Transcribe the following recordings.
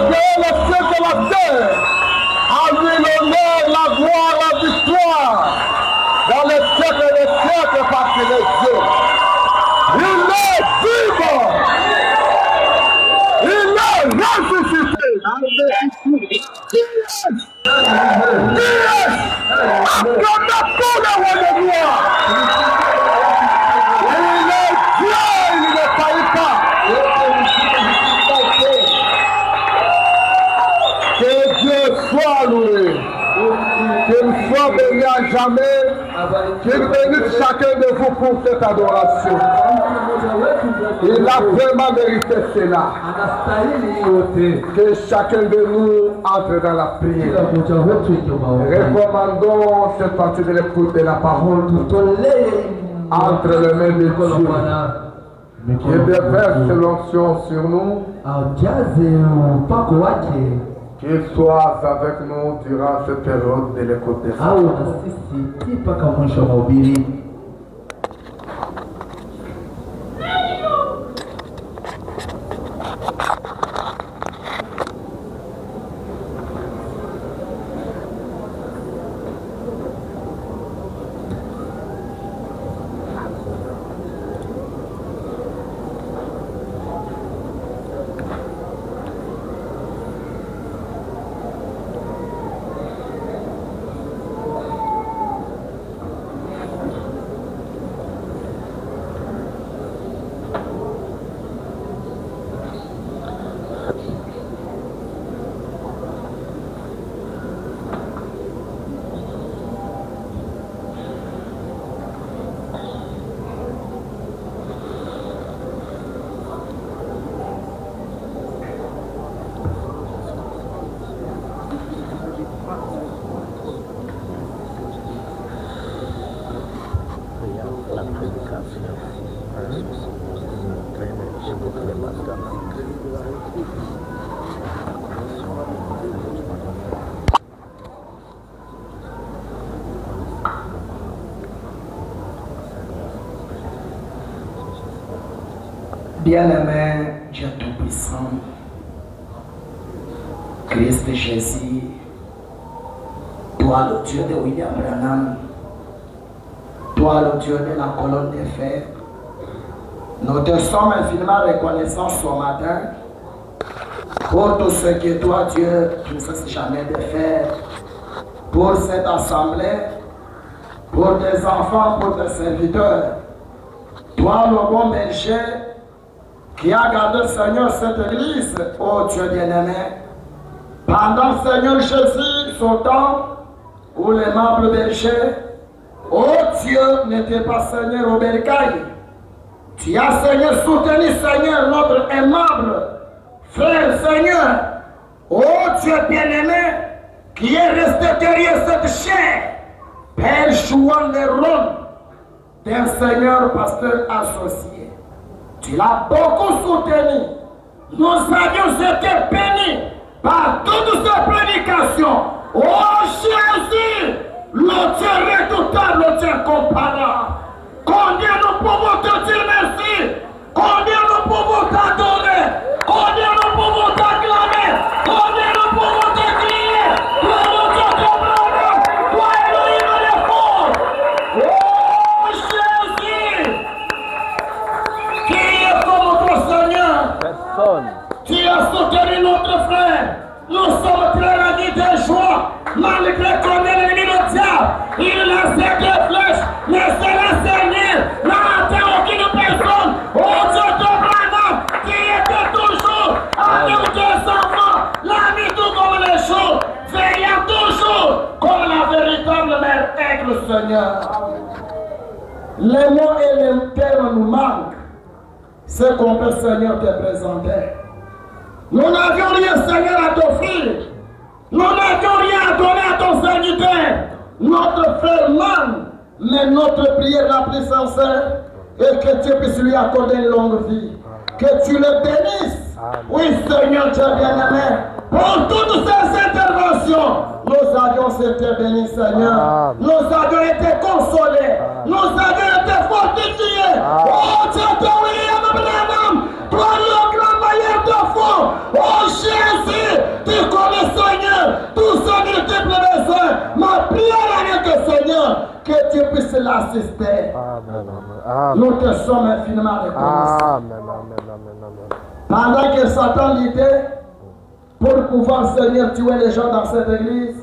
créé les cieux et la terre. À lui l'honneur, la gloire, la victoire. Dans les siècles et les siècles, parce qu'il est Dieu. Il est vivant. Il est ressuscité. Acclame pour le roi de gloire. Il est Dieu, il ne faillit pas. Que Dieu soit loué. Qu'il soit béni à jamais. Qu'il bénisse chacun de vous pour cette adoration. Il a vraiment mérité cela. Que chacun de nous entre dans la prière. Recommandons cette partie de l'écoute de la parole entre les mains de Dieu. Qui déverse l'onction sur nous. Qu'il soit avec nous durant cette période de l'écoute de sa parole. Bien-aimé Dieu Tout-Puissant, Christ Jésus, toi le Dieu de William Branham, toi le Dieu de la colonne de fer, nous te sommes infiniment reconnaissants ce matin pour tout ce que toi Dieu tu ne cesses jamais de faire pour cette assemblée, pour tes enfants, pour tes serviteurs. Toi le bon berger, qui a gardé, Seigneur, cette église, ô Dieu bien-aimé, pendant, Seigneur Jésus, son temps, où les membres bergers, ô Dieu, n'était pas, Seigneur, au bercail. Tu as, Seigneur, soutenu, Seigneur, notre aimable frère, Seigneur, ô Dieu bien-aimé, qui est resté derrière cette chair, Père jouant le rôle d'un Seigneur pasteur associé. Tu l'as beaucoup soutenu. Nous avions été bénis par toutes ces prédications. Oh Jésus, le Dieu redoutable, le Dieu comparable. Combien nous pouvons te dire merci. Combien nous pouvons t'adorer. Combien nous pouvons t'acclamer. Combien nous pouvons te crier. Toi, le Dieu comparable. Toi, Elohim le fort. Oh Jésus. Qui est comme notre Seigneur? Personne. Tu as soutenu notre frère. Nous sommes très ravis de joie. Malgré qu'on est l'ennemi du diable, il a ses deux flèches, mais c'est la Seigneur n'a atteint aucune personne. Oh Dieu d'Abraham, qui était toujours avec tes enfants, l'ami tout comme les jours, veillant toujours comme la véritable mère aigle, Seigneur. Les mots et les termes nous manquent. Ce qu'on peut, Seigneur, te présenter. Nous n'avions rien, Seigneur, à t'offrir. Nous n'avions rien à donner à ton serviteur. Notre frère man, mais notre prière la plus sincère est que tu puisses lui accorder une longue vie. Que tu le bénisses. Oui, Seigneur, Dieu bien-aimé. Pour toutes ces interventions, nous avions été bénis, Seigneur. Nous avions été consolés. Nous avions été fortifiés. Oh, Dieu, toi, William Branham, toi, le grand mailleur de fond. Oh Jésus, tu connais Seigneur, tous ceux multiples besoins. Ma prière avec le Seigneur, que tu puisses l'assister. Nous te sommes infiniment reconnaissants. Pendant que Satan l'idée, pour pouvoir Seigneur tuer les gens dans cette église,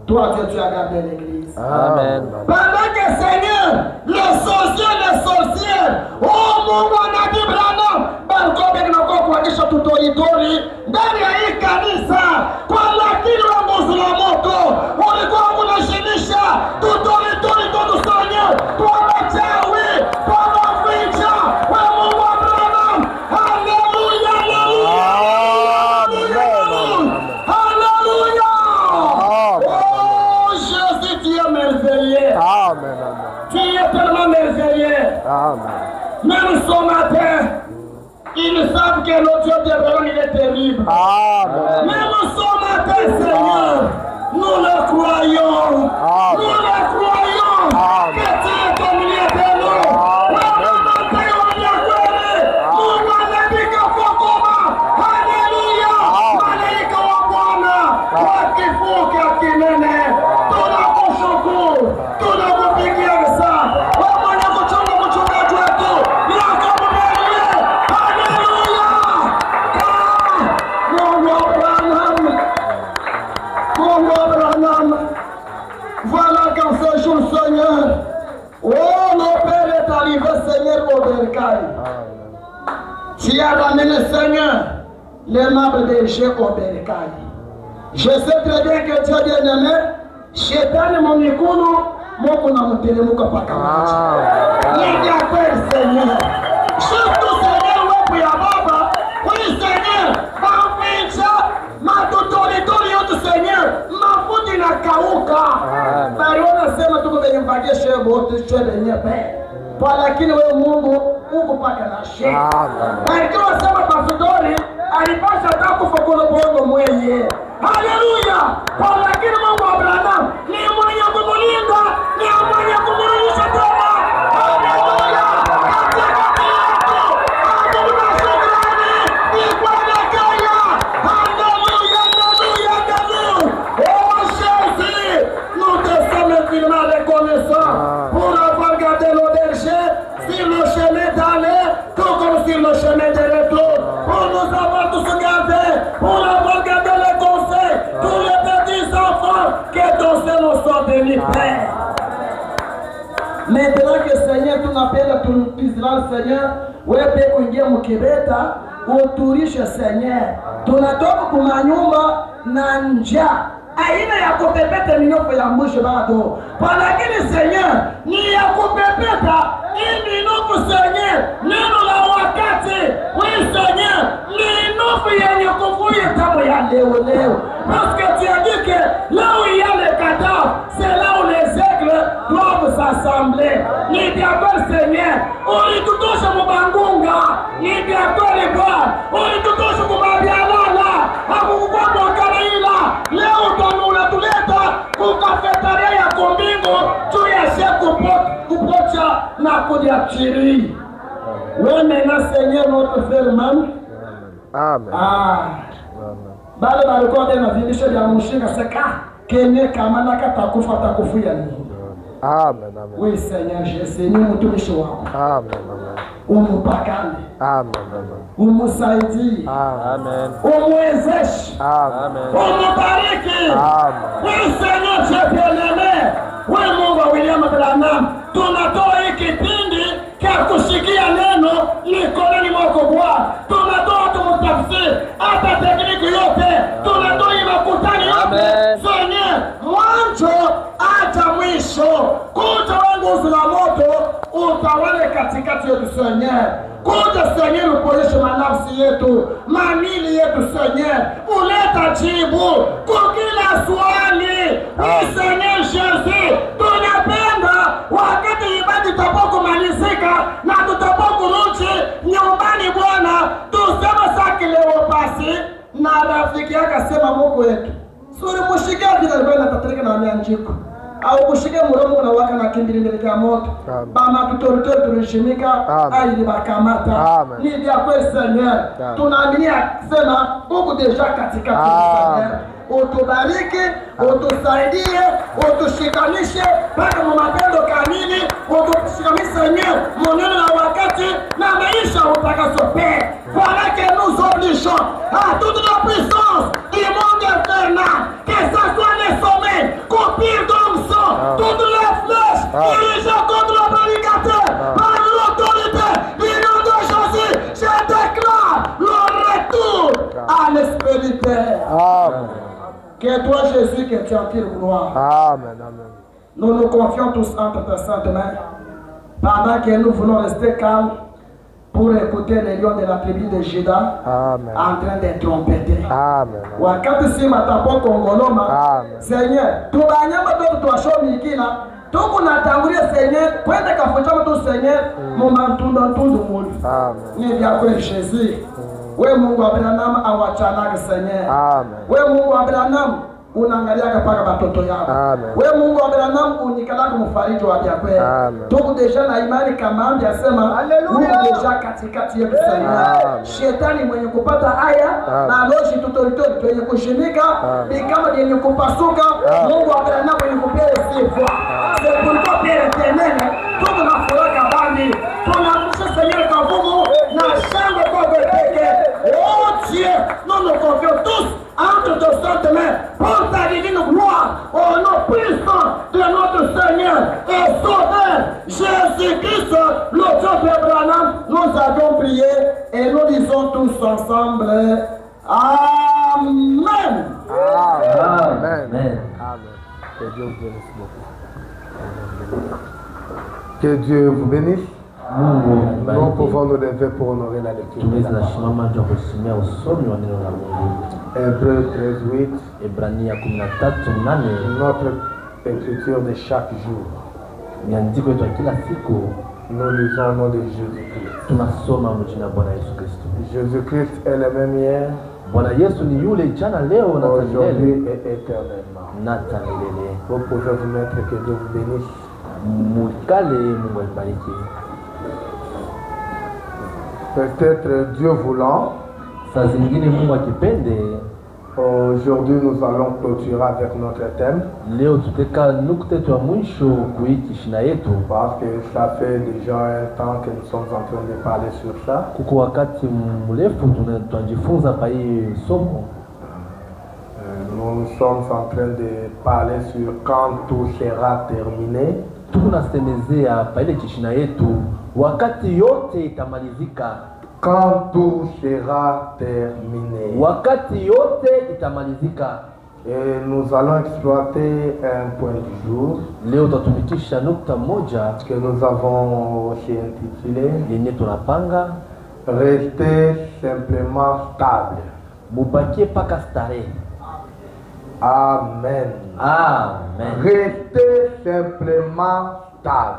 toi Dieu, tu as gardé l'église. Amen. Pendant que Seigneur, les sorcières, oh Mungu anabii Branham, balikobe kinakuwa kuhakisha tutoritori ndani ya hii kanisa, kwa lakini wa mbuzi la moto ulikuwa unashinisha tutoritori todu Seigneur, kwa machawi, kwa maficha, wa Mungu wa Branham. Haleluya, haleluya, haleluya. Oh Jésus, tu es merveilleux. Tu es tellement merveilleux. Même ce matin, ils savent que notre Dieu de Béron, il est terrible. Même ce matin, Seigneur, nous le croyons. Nous le croyons. Que tu es au milieu de nous. Alléluia. Malaika wa Bwana, wakivuka kinene, tunakushukuru, tunakupigia msa. Wamanya kuchunga mchungaji wetu, yakamubele. Haleluya. Mungu wa Branham. Mungu wa Branham. Voilà qu'en ce jour, Seigneur, oh, mon Père est arrivé, Seigneur, au bercail. Tu as ramené, Seigneur, les membres des jeux au bercail. Je sais très bien que Dieu bien-aimé, Shetani mon mikono, Mungu na mteremko paka maji. Ninakuomba Seigneur. Surtout Seigneur wewe ya baba, oui Seigneur, maficha, matotoritori yote Seigneur, mafuti na kauka. Bali wanasema tuko kwenye mpageshe bote chwe nyepe. Kwa lakini wewe Mungu uko paka na she. Alikuwa sema pastori alipasha takufa kwa bongo mwenye. Haleluya! Kwa lakini Mungu wa Branham ni mwenye kumulinda, ni mwenye kumrudisha tena. Haleluya! Katika yako, hakuna shukrani, ni kwa Kenya. Haleluya, haleluya, haleluya. Oh Jésus, nous te sommes infiniment reconnaissants pour avoir gardé nos bergers sur le chemin d'aller, tout comme sur le chemin de retour. Pour nous avoir tous gardés, pour avoir gardé les conseils, tous les petits enfants, que ton Seigneur soit béni, Père. Maintenant que Seigneur, tu m'appelles ton Israël, Seigneur, wewe kuingia mkibeta, uturishe Seigneur. Tunatoka kwa nyumba na njaa. Aina ya kupepeta minofu ya mwisho bado. Kwa lakini Seigneur, ni ya kupepeta hii minofu Seigneur, neno la wakati. Oui Seigneur, ni minofu yenye kuvuya tamu ya leo. Parce que tu as dit que là où il y a les cadavres, c'est là où les aigles doivent s'assembler. Ni d'accord Seigneur, ulitutosha mubangunga, ni d'accord les bois, ulitutosha mubabialala, hakukukwa mwakaraila. Leo unatuleta kukafetaria ya kombingo juu ya sheku kupocha na kudiachiri. Wewe na Seigneur notre frère man. Amen. Bale balikuwa tena vilisho vya mshinga seka kenye kama nakatakufa takufuya nini. Amen. Oui Seigneur Jésus, ni mtumishi wako. Amen. Umupakane. Amen. Umusaidie. Amen. Umwezeshe. Amen. Umubariki. Amen. Oui Seigneur, je bien-aimé. Oui Mungu wa William Branham, tunatoa hiki kipindi kwa kushikia neno mikononi mwako Bwana. Tunatoa tumtafsiri hata tekniki yote, tunatoa makutano yote. Seigneur, mwanzo hata mwisho, kuja wangu la moto utawale katikati yetu Seigneur. Kuja Seigneur, uponeshe manafsi yetu, mamili yetu Seigneur, uleta jibu kwa kila swali. Ni Seigneur Jésus, tunapenda wakati ibadi tapokumalizika na tutapokurudi nyumbani Bwana, tuseme saki leo basi. Na rafiki yake asema Mungu wetu, suri mushikia vile alikuwa anatatrika na mianjiko. au kushike muromo na waka na kimbilile kya moto bana tutorito turishimika aili bakamata ni vya kwa Seigneur tunaaminia sema uko deja katika Seigneur utubariki utusaidie utushikanishe mpaka mapendo kamili utushikanishe Seigneur moneno na wakati na maisha utakasope voilà que nous obligeons à toute la puissance du monde infernal que ça soit les sommets copie d'hommes toutes les flèches dirigées contre le prédicateur par l'autorité du nom de Jésus. Je déclare le retour à l'esprit Père. Amen. Que toi Jésus, que tu en tires gloire. Amen. Amen. Nous nous confions tous entre tes saintes mains pendant que nous voulons rester calmes pour écouter les lions de la tribu de Juda en train de trompeter. Amen. Wakati si matapo kongoloma Seigneur tubanyama tu tuashomi kila tuku natangulia Seigneur kwenda kafuchama tu Seigneur mumantundo ntundu muli ni vya kwa Jésus. We Mungu wa Abrahamu awachanage Seigneur. We Mungu wa Abrahamu unaangalia kapaka batoto yako. We Mungu wa Abrahamu unikalaka mfariji wa byakwe. Tuko deja na imani kama ambiasema haleluya deja katikati yetu Seigneur. Shetani mwenye kupata haya na loji tutoritori kwenye kushimika ni kama yenye kupasuka Mungu wa Abrahamu mwenye kupea sifa. C'est pourquoi Père éternel tuko na furaha bani tunamsha Seigneur kavumu na shangwe kwa pekee. Oh Dieu, nous nous confions tous entre tes saintes mains pour ta divine gloire au nom puissant de notre Seigneur et Sauveur Jésus-Christ, le Dieu d'Abraham. Nous avons prié et nous disons tous ensemble Amen. Amen. Amen. Que Dieu vous bénisse beaucoup. Que Dieu vous bénisse. Nous pouvons nous lever pour honorer la lecture. Hébreux 13:8. Notre écriture de chaque jour. Nous lisons au nom de Jésus-Christ. Jésus-Christ est le même hier, aujourd'hui et éternellement. Vous pouvez vous mettre, que Dieu vous bénisse. Peut-être Dieu voulant, aujourd'hui nous allons clôturer avec notre thème. Parce que ça fait déjà un temps que nous sommes en train de parler sur ça. Nous sommes en train de parler sur quand tout sera terminé. Quand tout sera terminé. Et nous allons exploiter un point du jour que nous avons aussi intitulé Restez simplement stable. Amen. Amen. Restez simplement stable.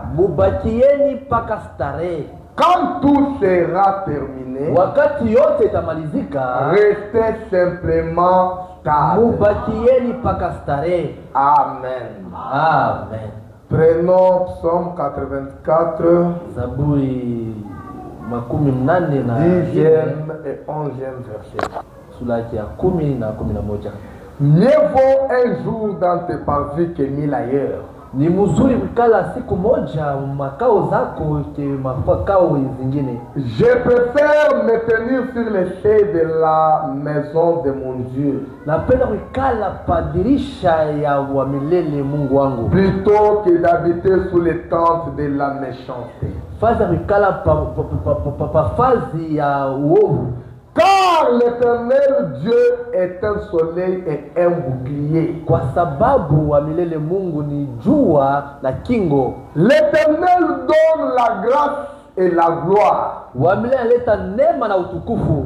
Quand tout sera terminé, restez simplement stable. Amen. Amen. Prenons Psaume 84, 10e et 11e verset. Mieux vaut un jour dans tes parvis que 1000 ailleurs. Ni mzuri kukala siku moja makao zako ke makao zingine. Je préfère me tenir sur les quais de la maison de mon Dieu. Napenda kukala padirisha ya wa milele Mungu wangu. Plutôt que d'habiter sous les tentes de la méchanceté. Faza kukala pa fazi ya uovu. Car l'Éternel Dieu est un soleil et un bouclier. Kwa sababu wa milele Mungu ni jua na kingo. L'Éternel donne la grâce et la gloire. Wa milele leta neema na utukufu.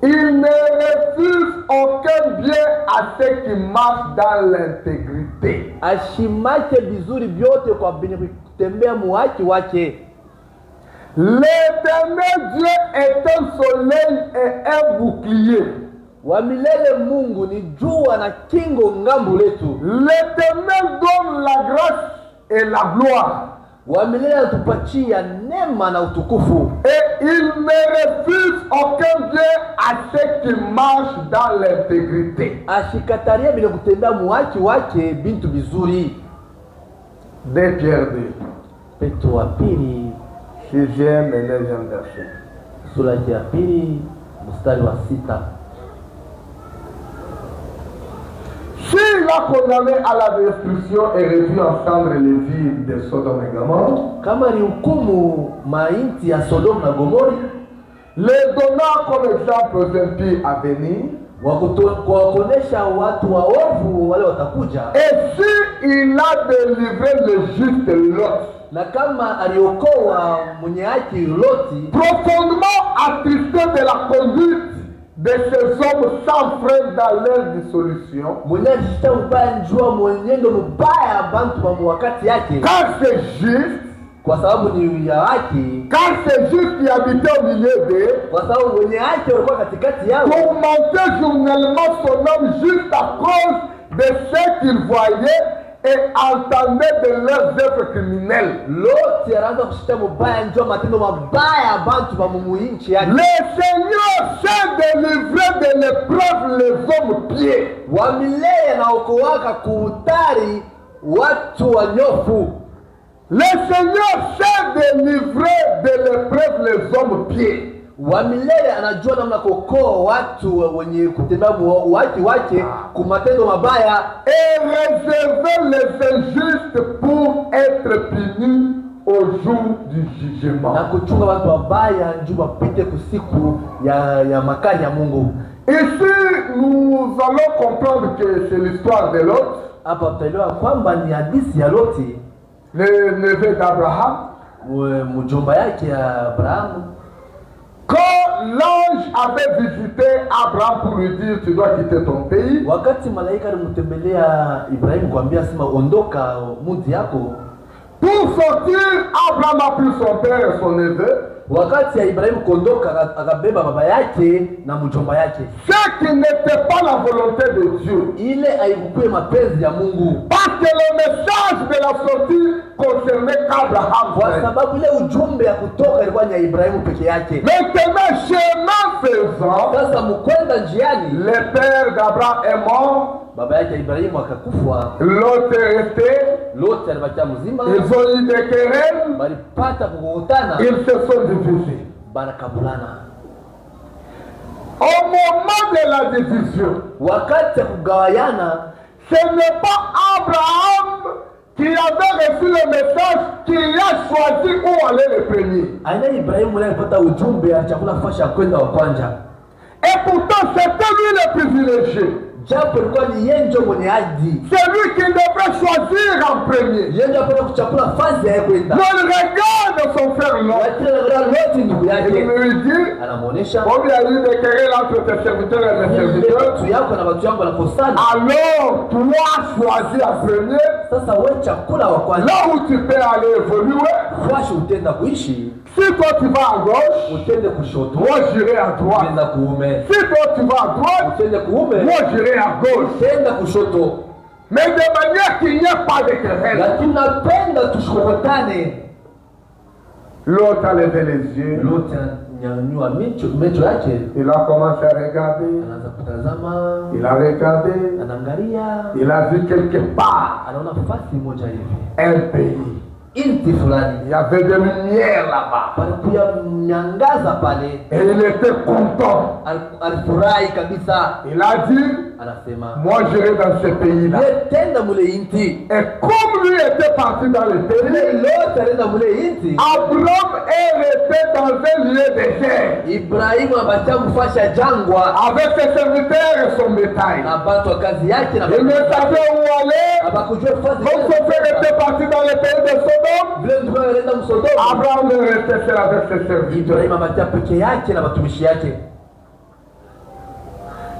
Il ne refuse aucun bien à ceux qui marchent dans l'intégrité. Ashimake vizuri vyote kwa benye kutembea muhaki wake. L'Éternel Dieu est un soleil et un bouclier. Wa milele Mungu ni jua na kingo ngambo letu. L'Éternel donne la grâce et la gloire. Wa milele atupatia neema na utukufu. Et il ne refuse aucun bien à ceux qui marchent dans l'intégrité. Ashikataria bila kutenda muhaki wake bintu bizuri. 2 Pierre 2. Petro wa pili 6e et 9e verset. sura ya pili mstari wa 6. S'il a condamné à la destruction et réduit en cendres les villes de Sodome et Gomorrhe, kama ni hukumu mainti ya Sodoma na Gomori, les donnant comme exemple aux impies à venir, kuwaonesha watu waovu wale watakuja, et si il a délivré le juste Lot, na kama aliokoa mwenye haki Loti, profondément attristé de la conduite de ces hommes sans frein dans leur dissolution, mwenye alishita mbaya njua mwenendo mbaya bantu wa wakati yake, car c'est juste, kwa sababu ni ya haki, car c'est juste qui habitait au milieu d'eux, kwa sababu mwenye haki walikuwa katikati yao, tourmentait journellement son homme juste à cause de ce qu'il voyait et entendait de leurs œuvres criminelles. Loti anaanza kushita mbaya njua matendo mabaya bantu wa mumuinchi yake. Le Seigneur sait délivrer de l'épreuve les hommes pieds. Wa milele na okoaka kuutari watu wanyofu. Le Seigneur sait délivrer de l'épreuve les hommes pieds. Wa milele anajua namna kuokoa watu wenye kutenda wake kumatendo mabaya, Et réserver les injustes pour être punis au jour du jugement. na kuchunga watu wabaya njoo wapite kusiku ya makali ya Mungu. Ici, nous allons comprendre que c'est l'histoire de Lot, Hapa tutaelewa kwamba ni hadithi ya Loti, le neveu d'Abraham. mjomba yake ya Abrahamu. Quand l'ange avait visité Abraham pour lui dire tu dois quitter ton pays, Wakati malaika alimtembelea Ibrahimu kuambia sema ondoka mji yako, pour sortir, Abraham a pris son père et son neveu. wakati ya Ibrahimu kuondoka akabeba baba yake na mjomba yake. Ce qui n'était pas la volonté de Dieu. Ile haikuwa mapenzi ya Mungu, Parce que le message de la sortie concernait qu'Abraham. kwa sababu ile ujumbe ya kutoka ilikuwa ni ya Ibrahimu peke yake. Maintenant, chemin faisant, Sasa mkwenda njiani, le père d'Abraham est mort, baba yake Ibrahimu akakufa, l'autre est resté, Loti alibakia mzima, ils ont eu des querelles, balipata kukutana, ils se sont divisés. barakabulana. Au moment de la division, Wakati ya kugawayana, ce n'est pas Abraham qui avait reçu le message qui a choisi où aller le premier. aina Ibrahimu ndiye alipata ujumbe ya chakula fasha kwenda wa kwanza. Et pourtant, c'était lui le privilégié. Japo ilikuwa ni yenjo mwenye hadi. C'est lui qui devrait choisir en premier. Yenjo apata kuchakula fazi ya kwenda. Dans le regard de son frère Lot, Lakini angalia Loti ndugu il yake, lui dit, anamuonesha comme il y a eu des querelles entre tes serviteurs et mes serviteurs, watu yako na watu yangu wanakosana. alors toi choisis en premier Sasa wewe chakula wa kwanza, là où tu peux aller évoluer. fashi utenda kuishi, Si toi tu vas à gauche, utende kushoto, moi j'irai à droite. utenda kuume. Si toi tu vas à droite, Utende kuume, moi j'irai à gauche. utenda kushoto. Mais de manière qu'il n'y ait pas de querelle. Lakini napenda tushokotane. L'autre a levé les yeux. Loti ananyanyua macho yake, Il a commencé à regarder. anaanza kutazama, Il a regardé. anaangalia, Il a vu quelque part anaona fasi moja hivi, un pays. inti fulani, Il y avait de lumière là-bas. palikuya mnyangaza pale. Et il était content. Alifurahi kabisa, Il a dit, anasema moi j'irai dans ce pays-là. ye tenda mule inti. Et comme lui était parti dans le Ile pays, lote alienda mule inti. Abraham est resté dans un lieu désert Ibrahimu abacha mfasha jangwa avec ses serviteurs et son bétail. na batu wa kazi yake na Il ne savait où aller. abakujua Comme son frère était parti dans le pays de Sodome, vile ndugu alienda Msodoma. Abraham est resté seul avec ses serviteurs. Ibrahimu abacha peke yake na watumishi yake.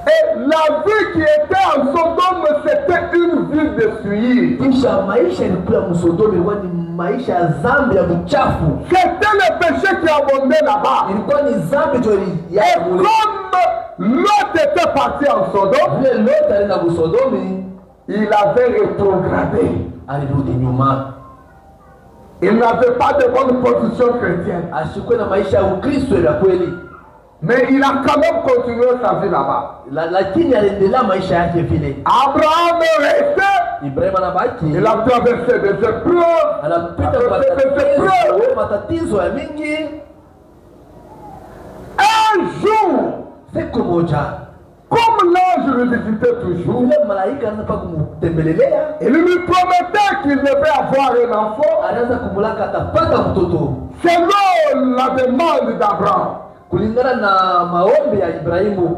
Et la vie qui était en Sodome, c'était une vie de suie. Kisha maisha ilikuwa Msodoma ilikuwa ni maisha ya zambi ya uchafu. C'était le péché qui abondait là-bas. Ilikuwa ni zambi ndio Et ya mule. comme l'autre était parti en Sodome, vile Lot alienda kusodomi il avait rétrogradé. alirudi nyuma, Il n'avait pas de bonne position chrétienne. ashikwe na maisha ya Ukristo ya kweli, Mais il a quand même continué sa vie là-bas. lakini aliendelea maisha yake vile. Abraham est resté. Ibrahim anabaki, Il a traversé des épreuves. anapita matatizo ya mingi. Un jour, Siku moja comme l'ange le visitait toujours, yule malaika anaanza pa kumtembelelea, il lui promettait qu'il devait avoir un enfant anaanza kumulaka atapata mtoto selon la demande d'Abraham. kulingana na maombi ya Ibrahimu.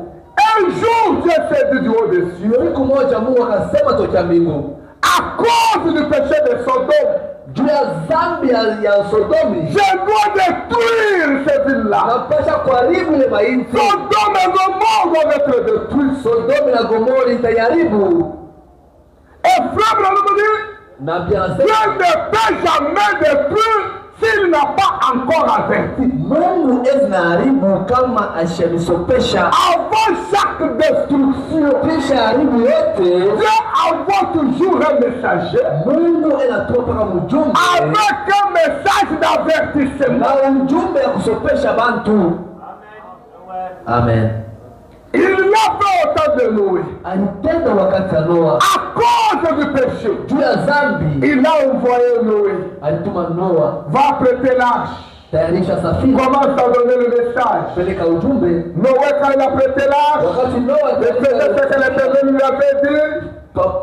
Un jour, Dieu s'est dit du haut des cieux, Siku moja Mungu akasema tokea mbingu, à cause du péché de Sodome, juu ya dhambi ya Sodomi je dois détruire ces villes-là. napasha kuharibu ile mainti. Sodome et Gomorrhe doivent être détruits. Sodomi na Gomora itayaribu. Et frère, nous dit, Na pia Dieu anasema ne peut jamais détruire s'il n'a pas encore averti. Mungu ezinaharibu kama ashamisopesha. Avant chaque destruction, Kisha haribu yote, Dieu envoie toujours un messager Mungu enatoa paka mjumbe avec un message d'avertissement. na ujumbe ya kusopesha bantu. Amen. Il l'a fait au temps de Noé. Alitenda wakati ya Noa À cause du péché, juu ya dhambi, il a envoyé Noé. alituma Noa Va prêter l'arche. tayarisha safina, Commence à donner le message. peleka ujumbe. Noé, quand il a prêté l'arche, Wakati Noa le ce que l'Éternel lui avait dit,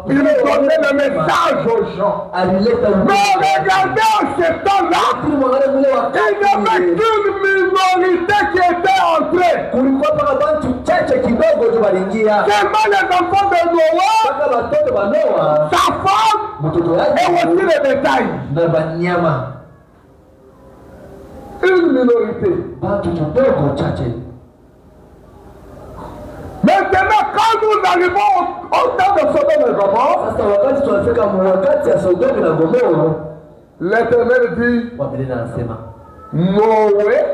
il donnait le message aux gens. alileta Mais ujumbe. regardez en ce temps-là, Lakini mwangalie mule il n'y avait wakati qu'une minorité qui était entrée. kulikuwa paka bantu chache kidogo tu waliingia, Seulement les enfants de Noé, paka watoto wa Noa, sa femme mtoto et yake aussi les détails. na banyama, Une minorité. bantu kidogo chache. Maintenant, quand nous arrivons au temps de Sodome et Gomorrhe, Sasa wakati tunafika wakati ya Sodomi na Gomora, l'Éternel dit, Biblia inasema Noé,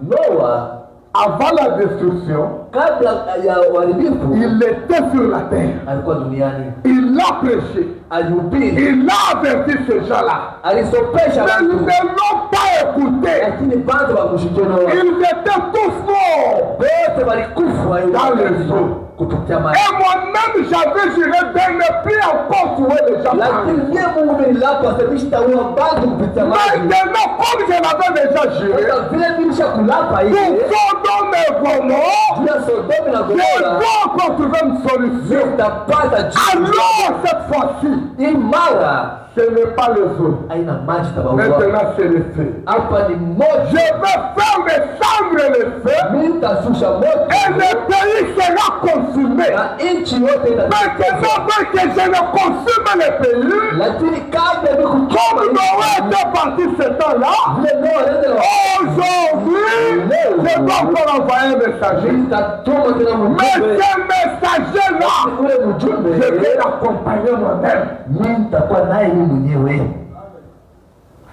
Noa avant la destruction, kabla ya uharibifu il était sur la terre. alikuwa duniani, Il a prêché. alihubiri, Il a averti ces gens-là. alisopesha Mais ils watu, ne l'ont pas écouté. lakini bantu wakushikia Noa Ils étaient tous morts. wote walikufa Dans les eaux. kupitia maji. Et moi-même, j'avais juré de ne plus encore tuer les gens. Lakini par ndiye Mungu nililapo asema sitaua bantu kupitia maji. maintenant, comme je l'avais déjà juré, Sasa vile nilisha kulapa pour hivi Sodome et Gomorrhe, juu ya Sodomi na je Gomora, dois encore trouver une solution. utapata jibu. Alors, cette fois-ci, Hii mara ce n'est pas les eaux. haina maji tabaua. Maintenant, c'est le feu. Hapa ni moto. Je vais faire descendre le feu Nitashusha et moto le pays sera consumé. na nchi yote Maintenant, dès que je ne consume le pays, lakini kabla ya comme kuchoma Noé était parti ce temps-là, vile Noa alienda aujourd'hui, je dois encore envoyer un messager. nitatuma tena Mais mjumbe. ce messager-là, Ule je mjumbe vais l'accompagner moi-même. mimi nitakuwa naye mimi mwenyewe.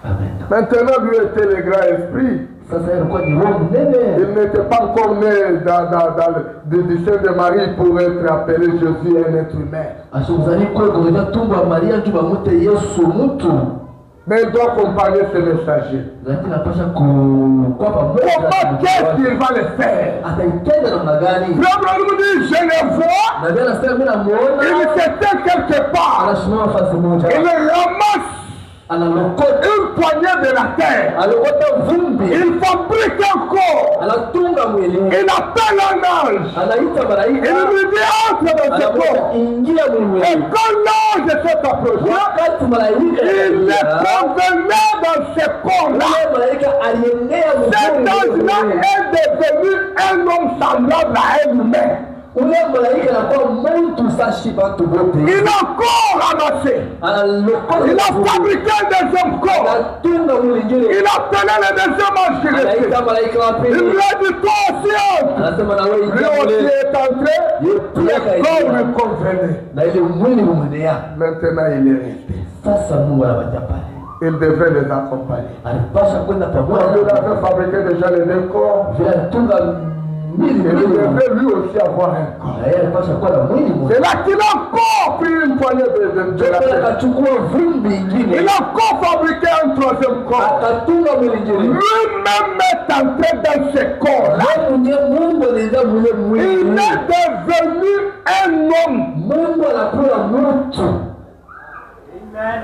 Amen. Maintenant, lui était le grand esprit. Sasa ilikuwa ni roho mnene. Il n'était pas encore né du sein de Marie pour être appelé Jésus un être humain. Asumzani kwa kuja tumbo ya Maria tu bamute Yesu mtu. Mais il doit accompagner ce messager. Lakini anapasha kwa pamoja. Comment qu'est-ce qu'il va le faire? Ataitenda namna gani? L'homme nous dit, je le vois, Na vile anasema mimi namuona il s'était quelque part. anasimama fasi moja. Il ramasse Analokota une poignée de la terre. alokota vumbi. Il fabrique un corps. Anatunga mwili. Il appelle un ange. Anaita malaika. Il lui dit, entre dans ce Anamwita corps. ingia mwili. Et quand l'ange s'est approché, Wakati malaika il est convenu dans ce corps-là. ule malaika aliendea Cet ange-là mwili. est devenu un homme semblable à un humain. Ule malaika anakuwa mtu sashi bantu bote. Il a encore ramassé. Analokota. Il a fabriqué un deuxième corps. Anatunga mwili ingine. Il a appelé le deuxième ange qui restait. Anaita malaika wa Il pili. lui a dit, toi aussi, entre. Anasema na wewe Lui ingia aussi mwili. est entré. Le corps lui convenait. Na ile mwili umwenea. Maintenant, il est resté. Sasa Mungu anawaja pale. Il devait les accompagner. Alipasha kwenda Comme il pamoja. avait fabriqué déjà les deux corps, Vile alitunga Il devait lui aussi avoir un corps. C'est là qu'il a encore pris une poignée de la terre. Il a encore fabriqué un troisième corps. Lui-même est entré dans ce corps. Il est devenu un homme.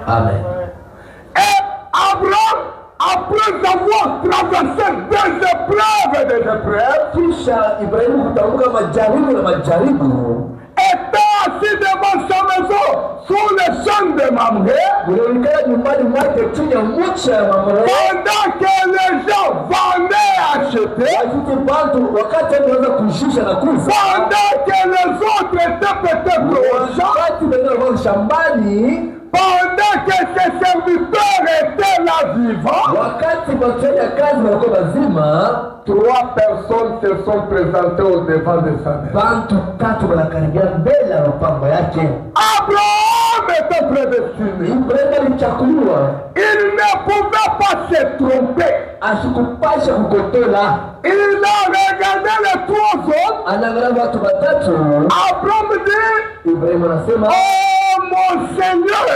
Amen. Et Abraham, après avoir traversé des épreuves, était assis devant sa maison sous le champ de Mamré, pendant que les gens vendaient et achetaient, pendant que les autres étaient peut-être au champ, pendant que ses serviteurs étaient là vivants, 3 personnes se sont présentées au devant de sa maison. Abraham était prédestiné. Il ne pouvait pas se tromper. Il a regardé les 3 hommes. Abraham dit, oh mon Seigneur,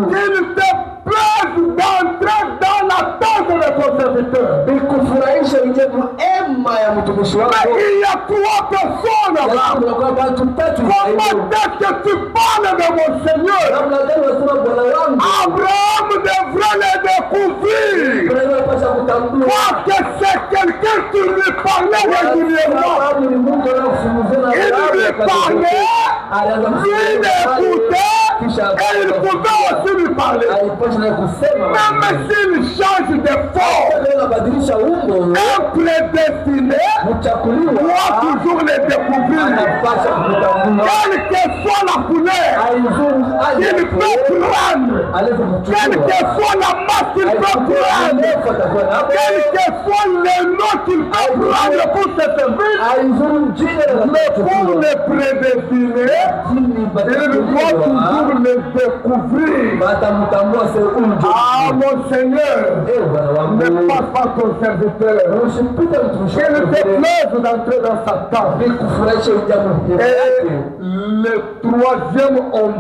il te plaise d'entrer dans la tente de ton serviteur. Mais il y a 3 personnes là. Comment est-ce que tu parles de mon Seigneur? Abraham devrait le découvrir. Parce que c'est quelqu'un qui lui parlait régulièrement. Il lui parlait, lui l'écoutait, et il pouvait aussi lui parler. Même s'il change de forme, un prédestiné doit toujours le découvrir. Quelle que soit la couleur, il peut prendre. Quelle que soit la masse qu'il peut prendre. Quel que soit le nom qu'il peut prendre pour se servir. Mais pour le prédestiner, il doit toujours le découvrir. Ah mon Seigneur, ne passe pas ton serviteur. Qu'il te plaise d'entrer dans sa tente. Et le 3e homme,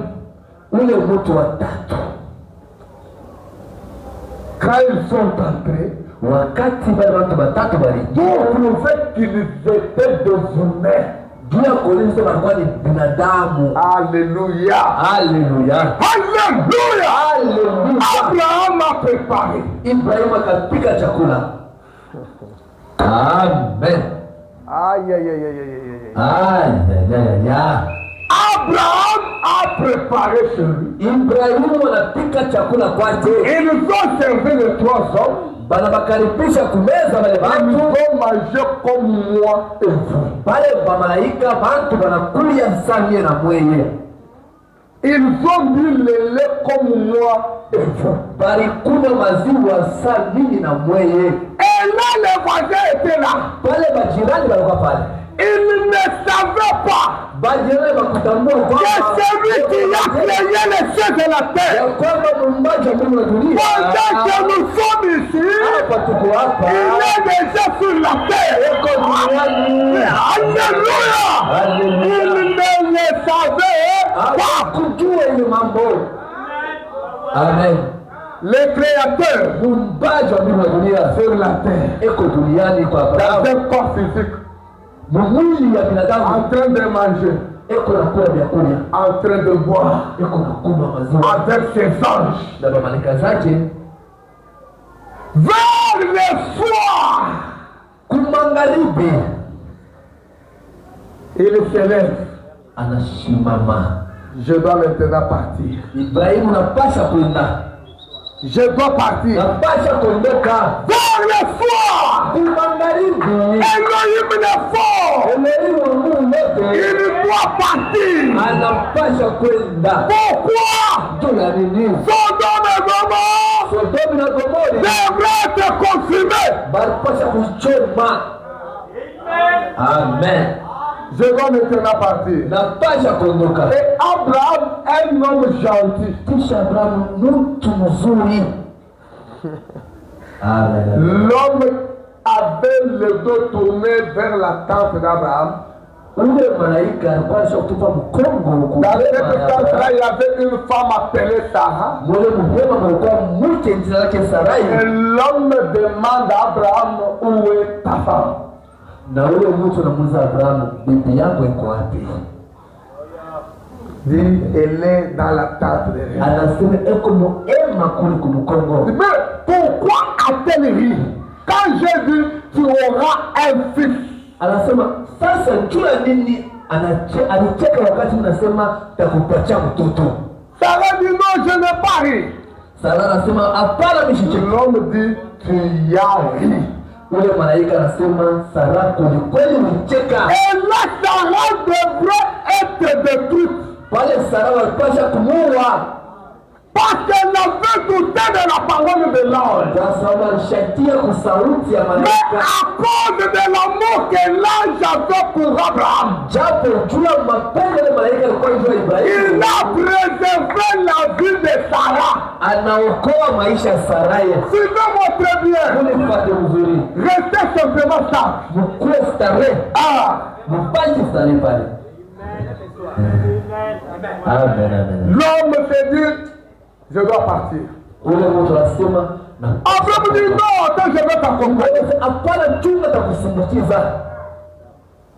quand ils sont entrés, pour prouver qu'ils étaient des humains. Alléluia. Alléluia. Alléluia. Abraham a préparé. Amen. Aïe, aïe, aïe, aïe, aïe, aïe. Abraham a préparé chez lui. Ils ont servi les 3 hommes. Ils ont mangé comme moi et vous. Ils ont bu le lait comme moi et vous. Et là, les voisins étaient là. Ils ne savaient pas que celui qui a créé les cieux et la terre, pendant que nous sommes ici, il est déjà sur la terre. Alléluia. Il ne le savait pas. Amen. Les créateurs sur la terre, dans un corps physique, en train de manger, en train de boire, avec ses anges, vers le soir, il se lève. Je dois maintenant partir. Je dois partir. Vers le soir, Elohim est fort. Il doit partir. Pourquoi? Sodome et Gomorrhe devrait être consumé. Amen. Je dois maintenant partir. Et Abraham, un homme gentil. L'homme a avait le dos tourné vers la tente d'Abraham. Dans cette tente-là, il y avait une femme appelée Sarah. Et l'homme demande à Abraham, où est ta femme? Dit, elle est dans la tente de Dieu. Mais pourquoi a-t-elle ri? Quand j'ai dit, tu auras un fils. Sasa jua nini alicheka wakati mnasema takupatia mtoto. Sarah dit non, je n'ai pas ri. Sarah anasema hapana mshicheka. L'homme dit tu y as ri. Ule malaika anasema Sarah kweli ulicheka. Et là Sarah devrait être détruite. Pale Sarah walipasha kumuua. Parce qu'elle avait douté de la parole de l'ange. Mais à cause de l'amour que l'ange avait pour Abraham, il a préservé la vie de Sarah. Suivez-moi très bien. Restez simplement sage. L'homme s'est dit, je dois partir. Abraham dit non, attends, je vais t'accompagner.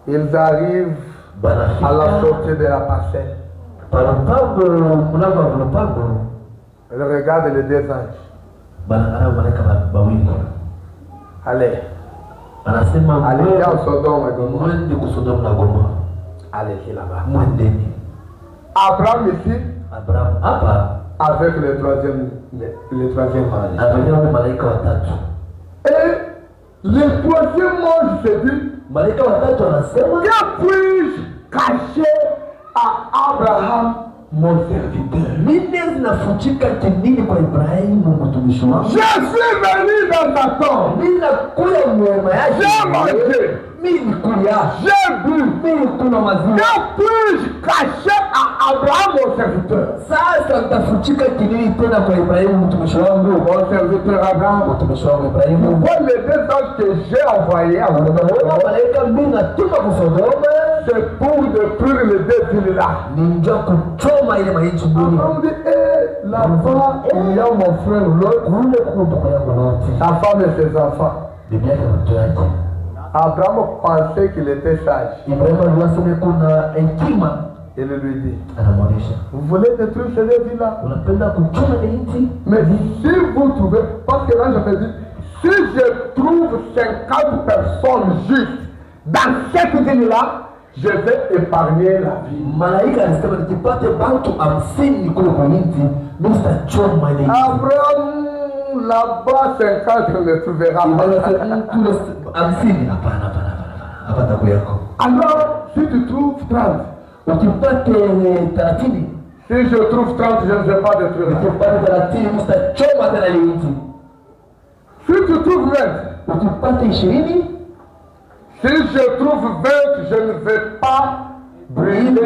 Ils arrivent à la sortie de la parcelle. Ils regardent les deux anges. Allez. Allez, viens au Sodome et Gomorrhe. Allez, c'est là-bas. Abraham ici. Avec le troisième ange. Et le troisième ange se dit, que puis-je cacher à Abraham mon serviteur? Je suis venu dans sa tombe. J'ai mangé. J'ai bu. Que puis-je cacher à Abraham mon serviteur? Mon serviteur Abraham. Moi, les deux anges que j'ai envoyés à vous, c'est pour détruire les deux villes-là. Abraham dit, là-bas, il y a mon frère Lot, sa femme et ses enfants. Abraham pensait qu'il était sage. Il lui dit, vous voulez détruire ces deux villes-là? Mais si vous trouvez, parce que là je me dis, si je trouve 50 personnes justes dans cette ville-là, je vais épargner la vie. Abraham, là-bas, 50 ne trouvera pas. Alors, si tu trouves 30, si je trouve 30, je ne vais pas détruire. Si tu trouves 20, si je trouve 20, je ne vais pas brûler.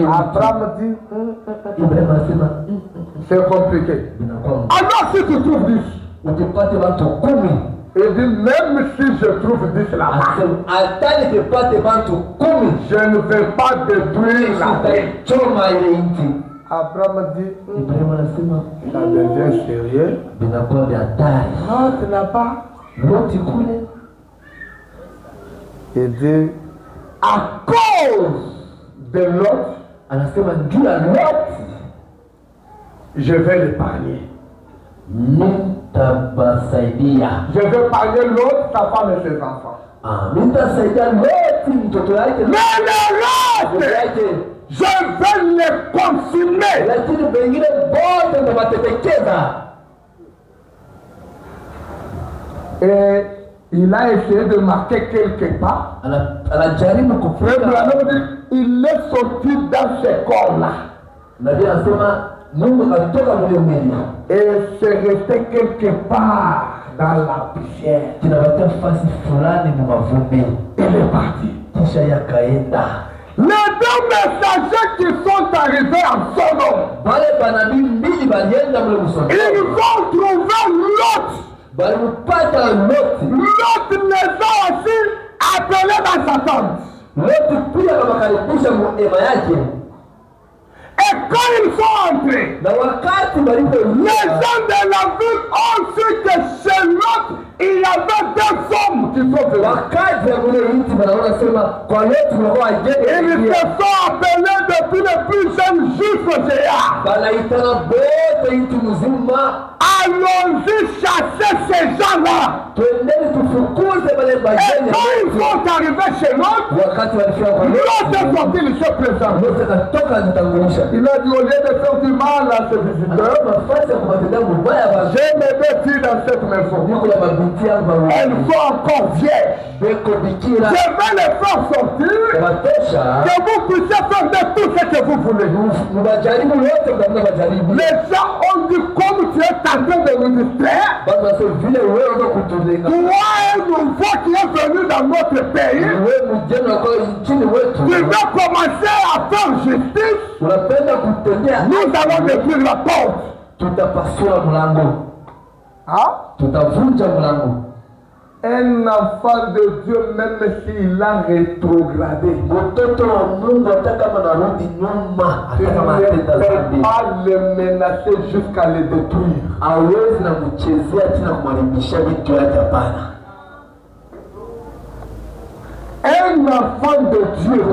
Abraham dit, c'est compliqué. Alors si tu trouves 10, il dit, même si je trouve 10 là-bas, je ne vais pas détruire la vie. Abraham dit, ça devient sérieux. Non, tu n'as pas. Il dit, à cause de l'autre, je vais l'épargner. Je vais épargner l'autre, sa femme et ses enfants. Mais le reste, je vais les consumer. Et il a essayé de marquer quelque part. Il est sorti dans ce corps-là. Et c'est resté quelque part dans la poussière. Il est parti. Les deux messagers qui sont arrivés à Sodome. Ils vont trouver Lot. Lot les a aussi appelés dans sa tente. Et quand ils sont entrés, les gens de la ville ont su que chez Lot, il y avait deux hommes qui sont venus. Ils se sont appelés depuis le plus jeune jusqu'au vieillard. Allons-y chasser ces gens-là. Et quand ils sont arrivés chez Lot, Lot est sorti, il se présente. Il a dit, au lieu de faire du mal à ce visiteur, j'ai mes deux filles dans cette maison. Elles sont encore vierges. Je vais les faire sortir, que vous puissiez faire de tout ce que vous voulez. Les gens ont dit, comme tu es en train de nous distraire, toi un nouveau qui est venu dans notre pays, tu veux commencer à faire justice. Nous allons détruire la porte. Un enfant de Dieu, même s'il a rétrogradé, tu ne peux pas le menacer jusqu'à le détruire. Un enfant de Dieu,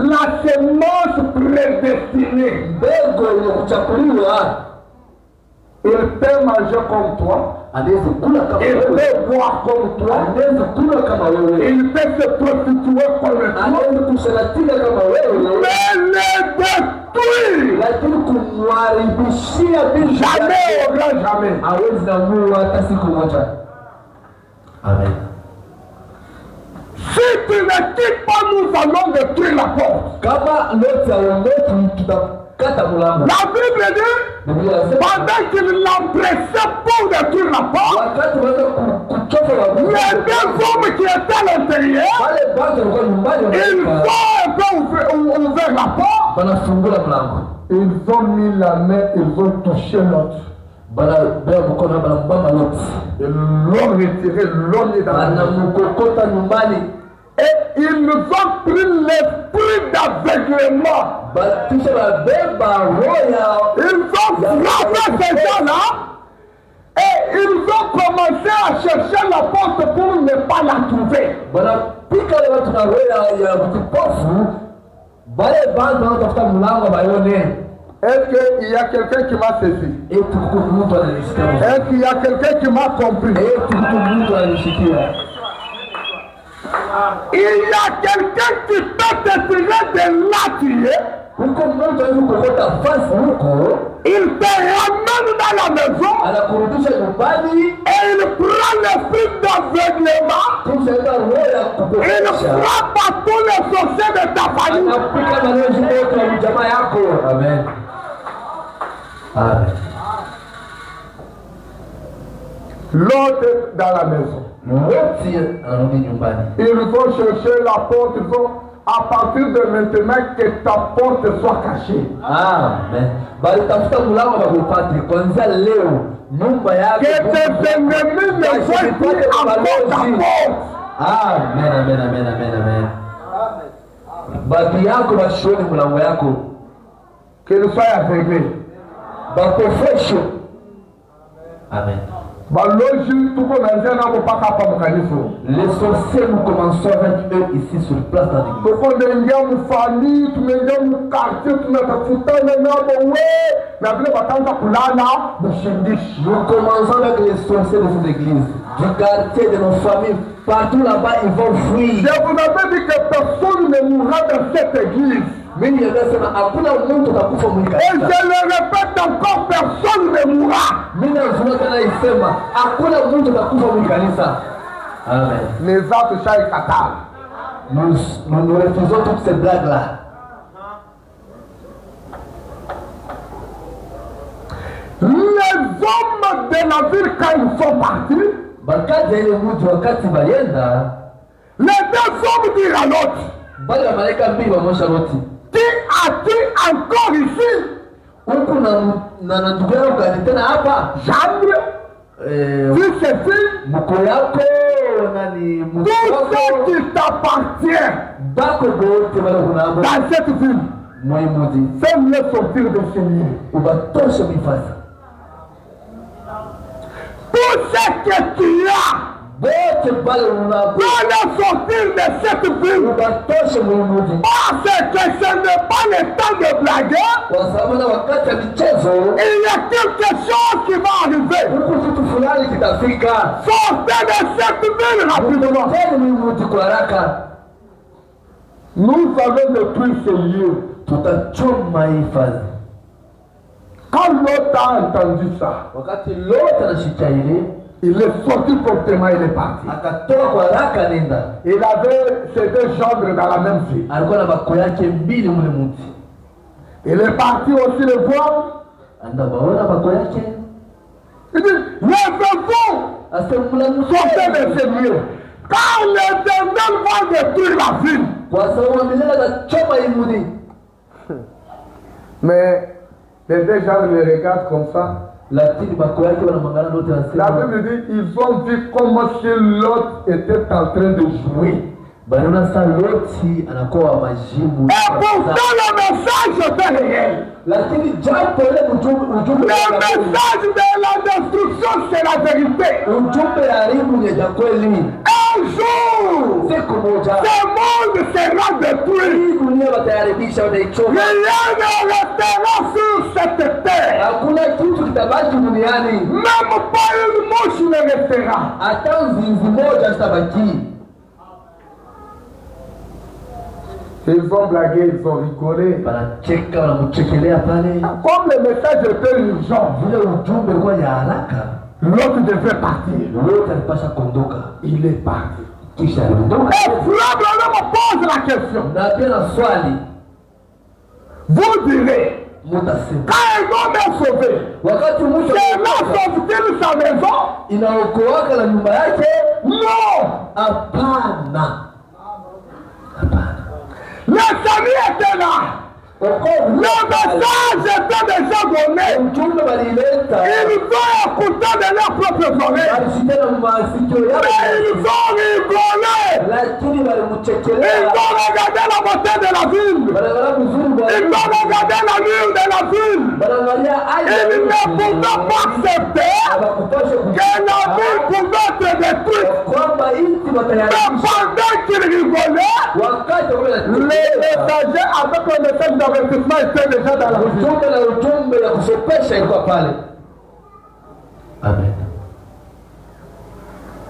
la semence prédestinée, il peut manger comme toi, il peut boire comme toi, il peut se prostituer comme toi, mais le détruire jamais au grand jamais. Amen. Si tu ne quittes pas, nous allons détruire la porte. La Bible dit, pendant qu'il l'empressait pour détruire la porte, les deux hommes qui étaient à l'intérieur, ils ont un peu ouvert la porte, ils ont mis la main, ils ont touché l'autre. Ils l'ont retiré, l'ont mis dans la main. Et ils nous ont pris l'esprit d'aveuglement. Ils ont frappé ces gens-là et ils ont commencé à chercher la porte pour ne pas la trouver. Est-ce qu'il y a quelqu'un qui m'a saisi? Est-ce qu'il y a quelqu'un qui m'a compris? Il y a quelqu'un qui peut te tirer de là tu es. Il te ramène dans la maison et il prend l'esprit d'aveuglement. Il frappe à tous les sorciers de ta famille. Amen. Amen. L'autre est dans la maison. Ils vont chercher la porte, ils vont à partir de maintenant que ta porte soit cachée. Amen. Que tes ennemis ne voient plus encore ta porte. Amen, amen, amen, amen, amen. Qu'ils soient aveuglés. Amen. Les sorciers, nous commençons avec eux ici sur place dans l'église. Nous commençons avec les sorciers de cette église, du quartier, de nos familles. Partout là-bas, ils vont fuir. Je vous avais dit que personne ne mourra dans cette église. Et je le répète encore, personne ne mourra. Amen. Nous refusons toutes ces blagues-là. Les hommes de la ville, quand ils sont partis, les deux hommes dirent à l'autre, bali wa malaika mbili wamwonyesha Loti. Qui as-tu encore ici? Huku na ndugu yako gani tena hapa? Gendre, fils et fille, mko yako nani tout ce qui t'appartient bako bote bali kuna hapo. dans cette ville, Moimudi. fais-le sortir de ce lieu. Ubatoshe mifasa. Tout ce que tu as, Bote bali una fais-le sortir de cette ville. ubatoshe Moimudi. Parce que ce n'est pas le temps de blaguer. Kwa sababu na wakati ya michezo Il y a quelque chose qui va arriver. huku kitu fulani kitafika. Sortez de cette ville rapidement. Tena Moimudi kwa haraka. Nous allons détruire ce lieu. Tutachoma hifadhi. Quand l'autre a entendu ça, Wakati Loti anashika ile, il est sorti promptement, il est parti. akatoka kwa haraka nenda. Il avait ses deux gendres dans la même ville. Alikuwa na bako yake mbili mule mti. Il est parti aussi le voir. Andabaona bako yake. Il dit, lèvez-vous, Asemula sortez de ce lieu. Quand l'Éternel va détruire la ville. kwa sababu milele atachoma imuni. Mais les deux gens me regardent comme ça. Lakini bako yake wanamangana Loti La anasema. Bible dit, ils ont vu comment si l'autre était en train de jouer. Banaona sasa Loti anakuwa majibu. Et pourtant le message était réel. Lakini jambo ile ujumbe Le message de la destruction, c'est la vérité. ujumbe ya haribu ni ya kweli. Un jour, Siku moja ce monde sera détruit. hii dunia wataharibisha, wataichoma. Rien ne restera sur cette terre. Hakuna kitu kitabaki duniani. Même pas une mouche ne restera. Hata nzinzi moja zitabaki. Ils ont blagué, ils ont rigolé. Wanacheka, wanamchekelea pale. Comme le message était urgent, Vile ujumbe ulikuwa ya haraka, l'autre devait partir. Loti alipasha kuondoka. Il est parti. Kisha aliondoka. Et probablement me pose la question. Na pia na swali Vous direz, mutasema, quand un homme est sauvé, wakati mtu cela sauve-t-il sa maison? inaokoaka na nyumba yake? Non. Hapana, hapana. Le salut était là. Wokovu Le message était déjà donné. ujumbe balileta, Ils ont écouté de leurs propres oreilles. balisikia na masikio Mais yao, ils ont rigolé. lakini Ils balimuchekelea. ont regardé la beauté de la ville. Banaangalia uzuri wa Ils ont regardé la mur de la ville. banaangalia Ils ne pouvaient pas accepter hawakupasha que la ville pouvait être détruite. kwamba nchi Mais watayarisha pendant qu'ils rigolaient, wakati les messagers avec le message d'avertissement étaient déjà dans la ville. ujumbe na ujumbe ya kusopesha ilikuwa pale. Amen.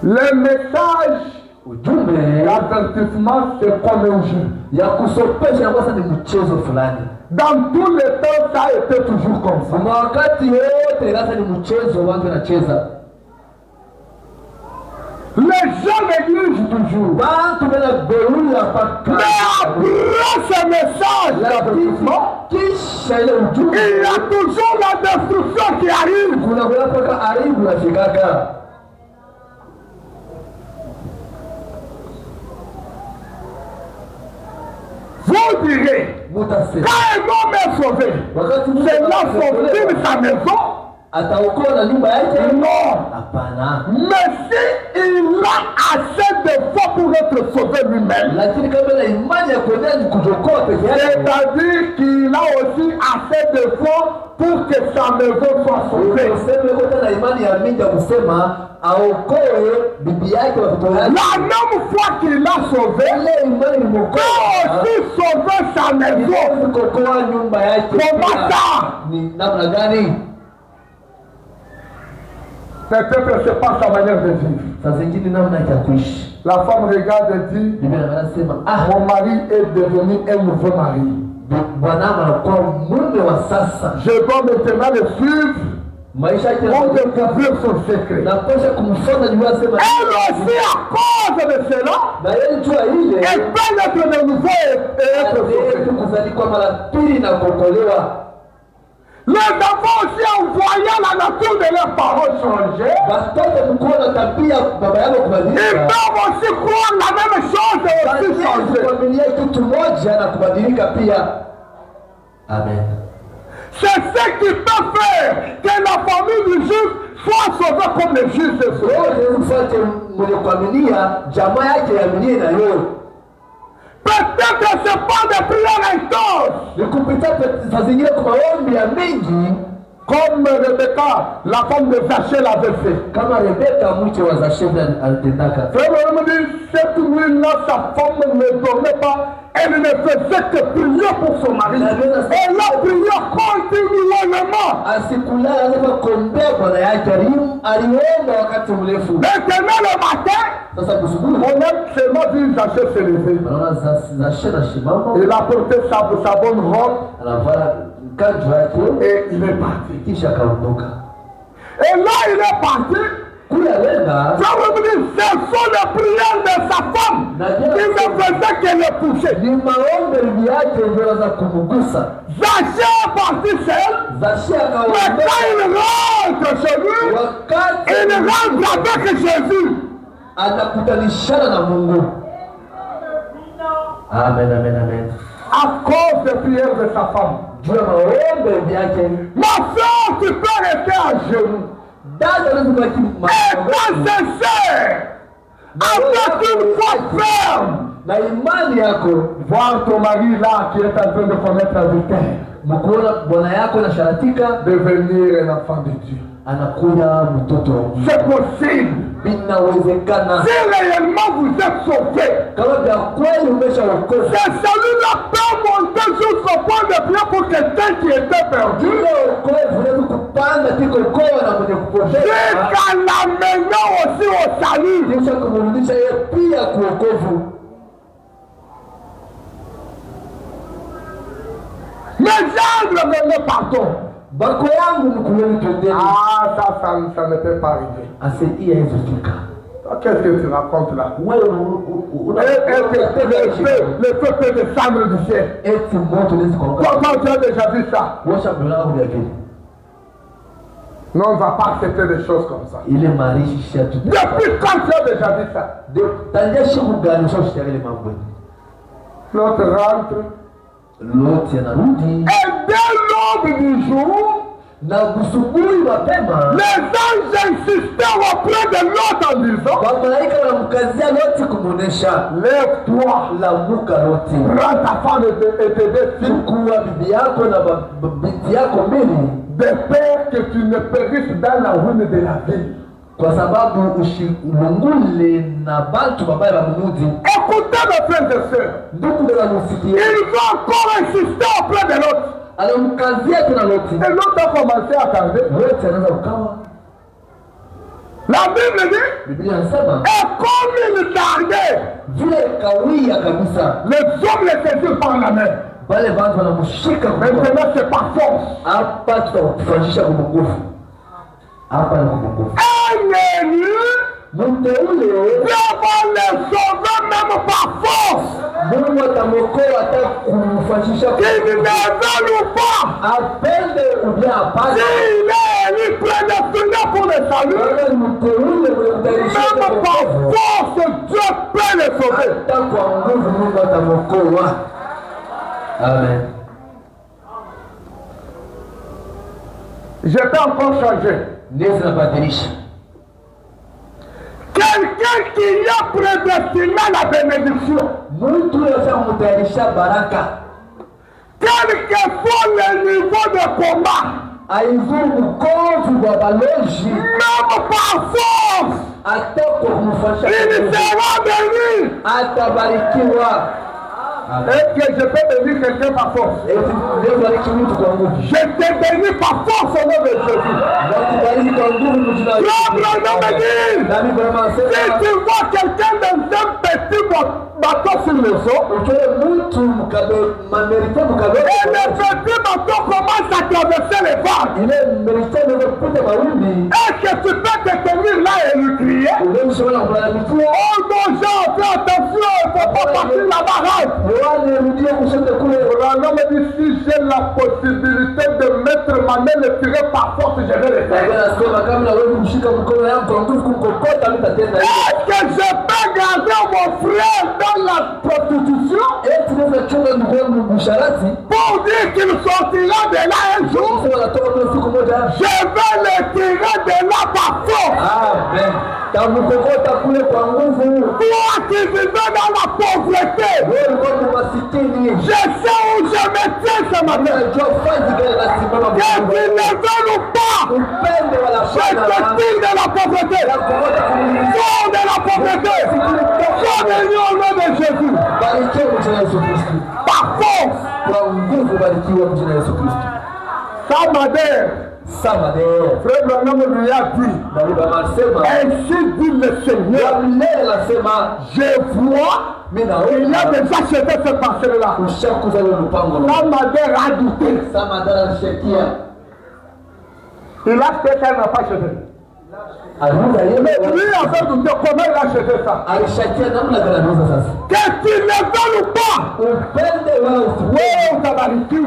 Le message Ujumbe d'avertissement, c'est comme un jeu. ya kusopesha kwa sababu ni mchezo fulani. Dans tous les temps, ça a été toujours comme ça. Na wakati wote sasa ni mchezo, watu wanacheza. Les gens négligent toujours. Watu wanaberuya paka. Mais après ce message d'avertissement, Kisha ile ujumbe il y a toujours la destruction qui arrive. kuna kwa paka aribu na shikaka. Vous direz, Mutasema quand un homme est sauvé, wakati cela sauve-t-il sa maison? ataokoa na nyumba yake? Non. Hapana. Mais s'il a assez de foi pour être sauvé lui-même, Lakini kama na imani ya kuendelea ni kujokoa peke yake, c'est-à-dire qu'il a aussi assez de foi pour que sa maison soit sauvée. useme kote na imani ya mingi ya kusema aokoe bibi yake, watoto La yake. même foi qu'il a sauvé, Ile imani peut imokoa aussi sauver sa maison. kuokoa nyumba yake. Comment ça? Ni namna gani? Peut-être c'est pas sa manière de vivre. Saa zingine namna ya kuishi. La femme regarde et dit, Biblia inasema mon mari est devenu un nouveau mari. bwana anakuwa mume wa sasa. Je dois maintenant le suivre Maisha yake pour découvrir son secret. napasha kumsoma juu asema Elle aussi, à cause de cela, na yeye jua ile elle peut être de nouveau et être sauvée. kuzalikwa mara pili na kuokolewa. Les enfants aussi, en voyant la nature de leurs parents changer, ils peuvent aussi croire la même chose et aussi changer. Amen. C'est ce qui peut faire que la famille du juif soit sauvée comme le juif est sauvé. Peut-être que ce n'est pas des prières intenses. Comme Rebecca, la femme de Zachée l'avait fait. Frère me dit, cette nuit-là, sa femme ne dormait pas. Elle ne faisait que prier pour son mari. Et la prière continuellement. Maintenant le matin, on a seulement vu Zachée se lever. Il a porté sa bonne robe. Et il est parti. Et là, il est parti. Ça veut dire, ce sont les prières de sa femme qui ne faisaient que le pousser. Zachée est parti seul. Mais quand il rentre chez lui, il rentre avec Jésus. Amen, amen, amen. À cause des prières de sa femme. Ma soeur, tu peux rester à genoux. Et pas sincère, avec une foi ferme. Voir ton mari là qui est en train de commettre l'adultère, devenir un enfant de Dieu. C'est possible. Si réellement vous êtes sauvé, c'est celui-là peut monter jusqu'au point de prière pour quelqu'un qui était perdu. Jusqu'à l'amener aussi au salut. Mes âmes me pardon. Ah, ça ne peut pas arriver. Qu'est-ce que tu racontes là? Est-ce que le feu peut descendre du ciel? Comment tu as déjà vu ça? Non, on ne va pas accepter des choses comme ça. Depuis quand tu as déjà vu ça? L'autre rentre. Et dès l'aube du jour, les anges insistaient auprès de l'autre en disant, lève-toi, prends ta femme et tes deux filles, de peur que tu ne périsses dans la ruine de la ville. Écoutez mes frères et sœurs, il va encore insister auprès de l'autre. Et l'autre a commencé à tarder. La Bible dit, et comme il tardait, les hommes les saisirent par la main. Maintenant c'est par force. Un élu Dieu va les sauver même par force. Qu'ils ne veulent pas. S'il est prédestiné pour le salut, même par force, Dieu peut les sauver. Amen. Je peux encore changer. Quelqu'un qui a prédestiné la bénédiction, quel que soit le niveau de combat, même par force, il sera béni. Est-ce que je peux bénir quelqu'un par force? Je t'ai béni par force au nom de Jésus. Si tu vois quelqu'un dans un petit bateau sur les eaux, et le petit bateau commence à traverser les vagues, est-ce que tu peux te tenir là et lui crier? Oh non, Jean, fais attention, il ne faut pas partir la barrage. Si j'ai la possibilité de mettre ma main et le tirer par force, je vais le faire. Est-ce que je peux garder mon frère dans la prostitution pour dire qu'il sortira de là un jour? Je vais le tirer de là par force. Amen. Toi qui vivais dans la pauvreté, je sais où je me tiens ce matin. Que tu ne veux pas, je te tire de la pauvreté. Sors de la pauvreté. Sois béni au nom de Jésus. Par force. Frère Branham lui a dit, ainsi dit le Seigneur, je vois, il a déjà acheté cette parcelle-là. Sa mère a douté. Il a acheté qu'elle n'a pas acheté. Mais lui avait douté, comment il a acheté ça? Que tu ne veux pas, ça va lui tuer.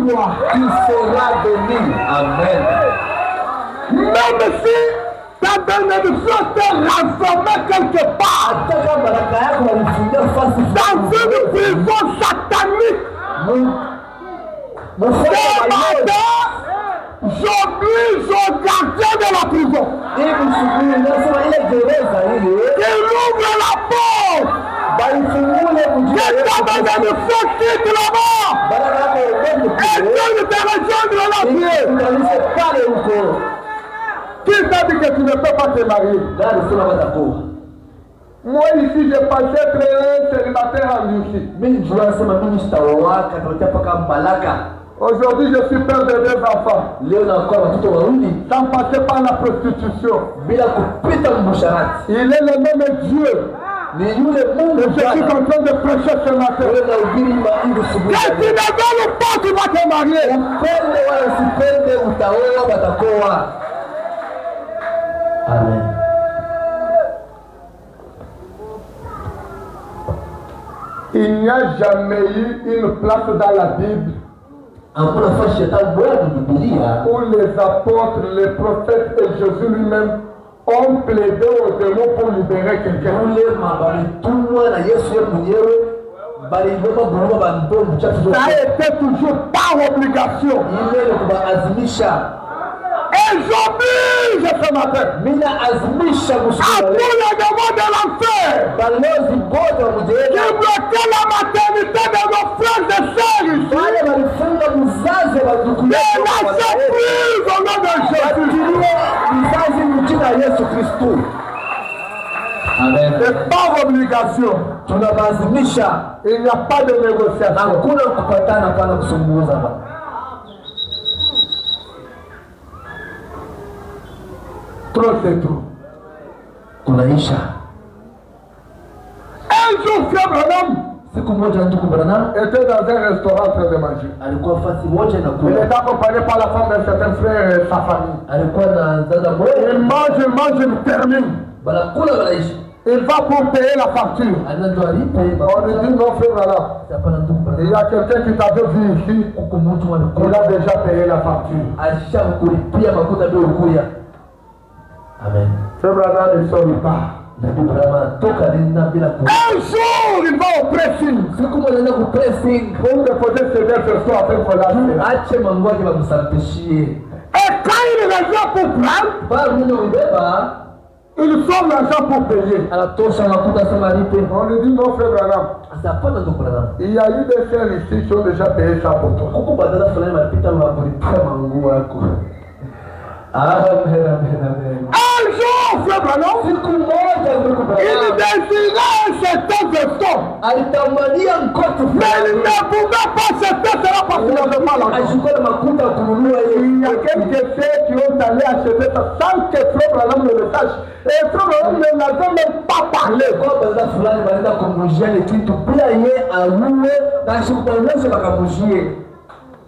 Tu seras béni. Amen. Même si ta bénédiction t'est rassemblée quelque part dans une prison satanique, ce matin, j'oblige au gardien de la prison qu'il ouvre la porte, que ta bénédiction quitte là-bas et que te rejoindre la vie. Qui t'a dit que tu ne peux pas te marier? Moi ici, j'ai pensé être un célibataire en Russie. Aujourd'hui, je suis père de 2 enfants. Sans passer par la prostitution. Il est le même Dieu. Et je suis en train de prêcher ce matin. Que tu ne veux pas, tu vas te marier. Amen. Il n'y a jamais eu une place dans la Bible où les apôtres, les prophètes et Jésus lui-même ont plaidé aux démons pour libérer quelqu'un. Ça a été toujours par obligation. Et j'oblige ce matin à tous les démons de l'enfer qui bloquaient la maternité de nos frères et sœurs ici. Et lâchez prise au nom de Jésus. Amen. C'est par obligation. Il n'y a pas de négociation. Trop c'est trop. Un jour, frère Branham était dans un restaurant en train de manger. Il est accompagné par la femme d'un certain frère et sa famille. Il mange, il termine. Il va pour payer la facture. On lui dit non, frère Branham. Il y a quelqu'un qui t'avait vu ici. Il a déjà payé la facture. Amen. Frère Branham ne sort pas. Un jour, il va au pressing. Pour déposer ses verres ce soir après qu'on l'a fait. Et quand il revient pour prendre, il sort l'argent pour payer. On lui dit non, frère Branham. Il y a eu des frères ici qui ont déjà payé ça pour toi. Amen. Un jour, frère Branham, il désirait acheter des sommes. Mais il ne pouvait pas acheter cela parce qu'il n'avait pas l'argent. Il y a quelques frères qui ont allé acheter ça sans que frère Branham ne le sache. Et frère Branham ne l'avait même pas parlé.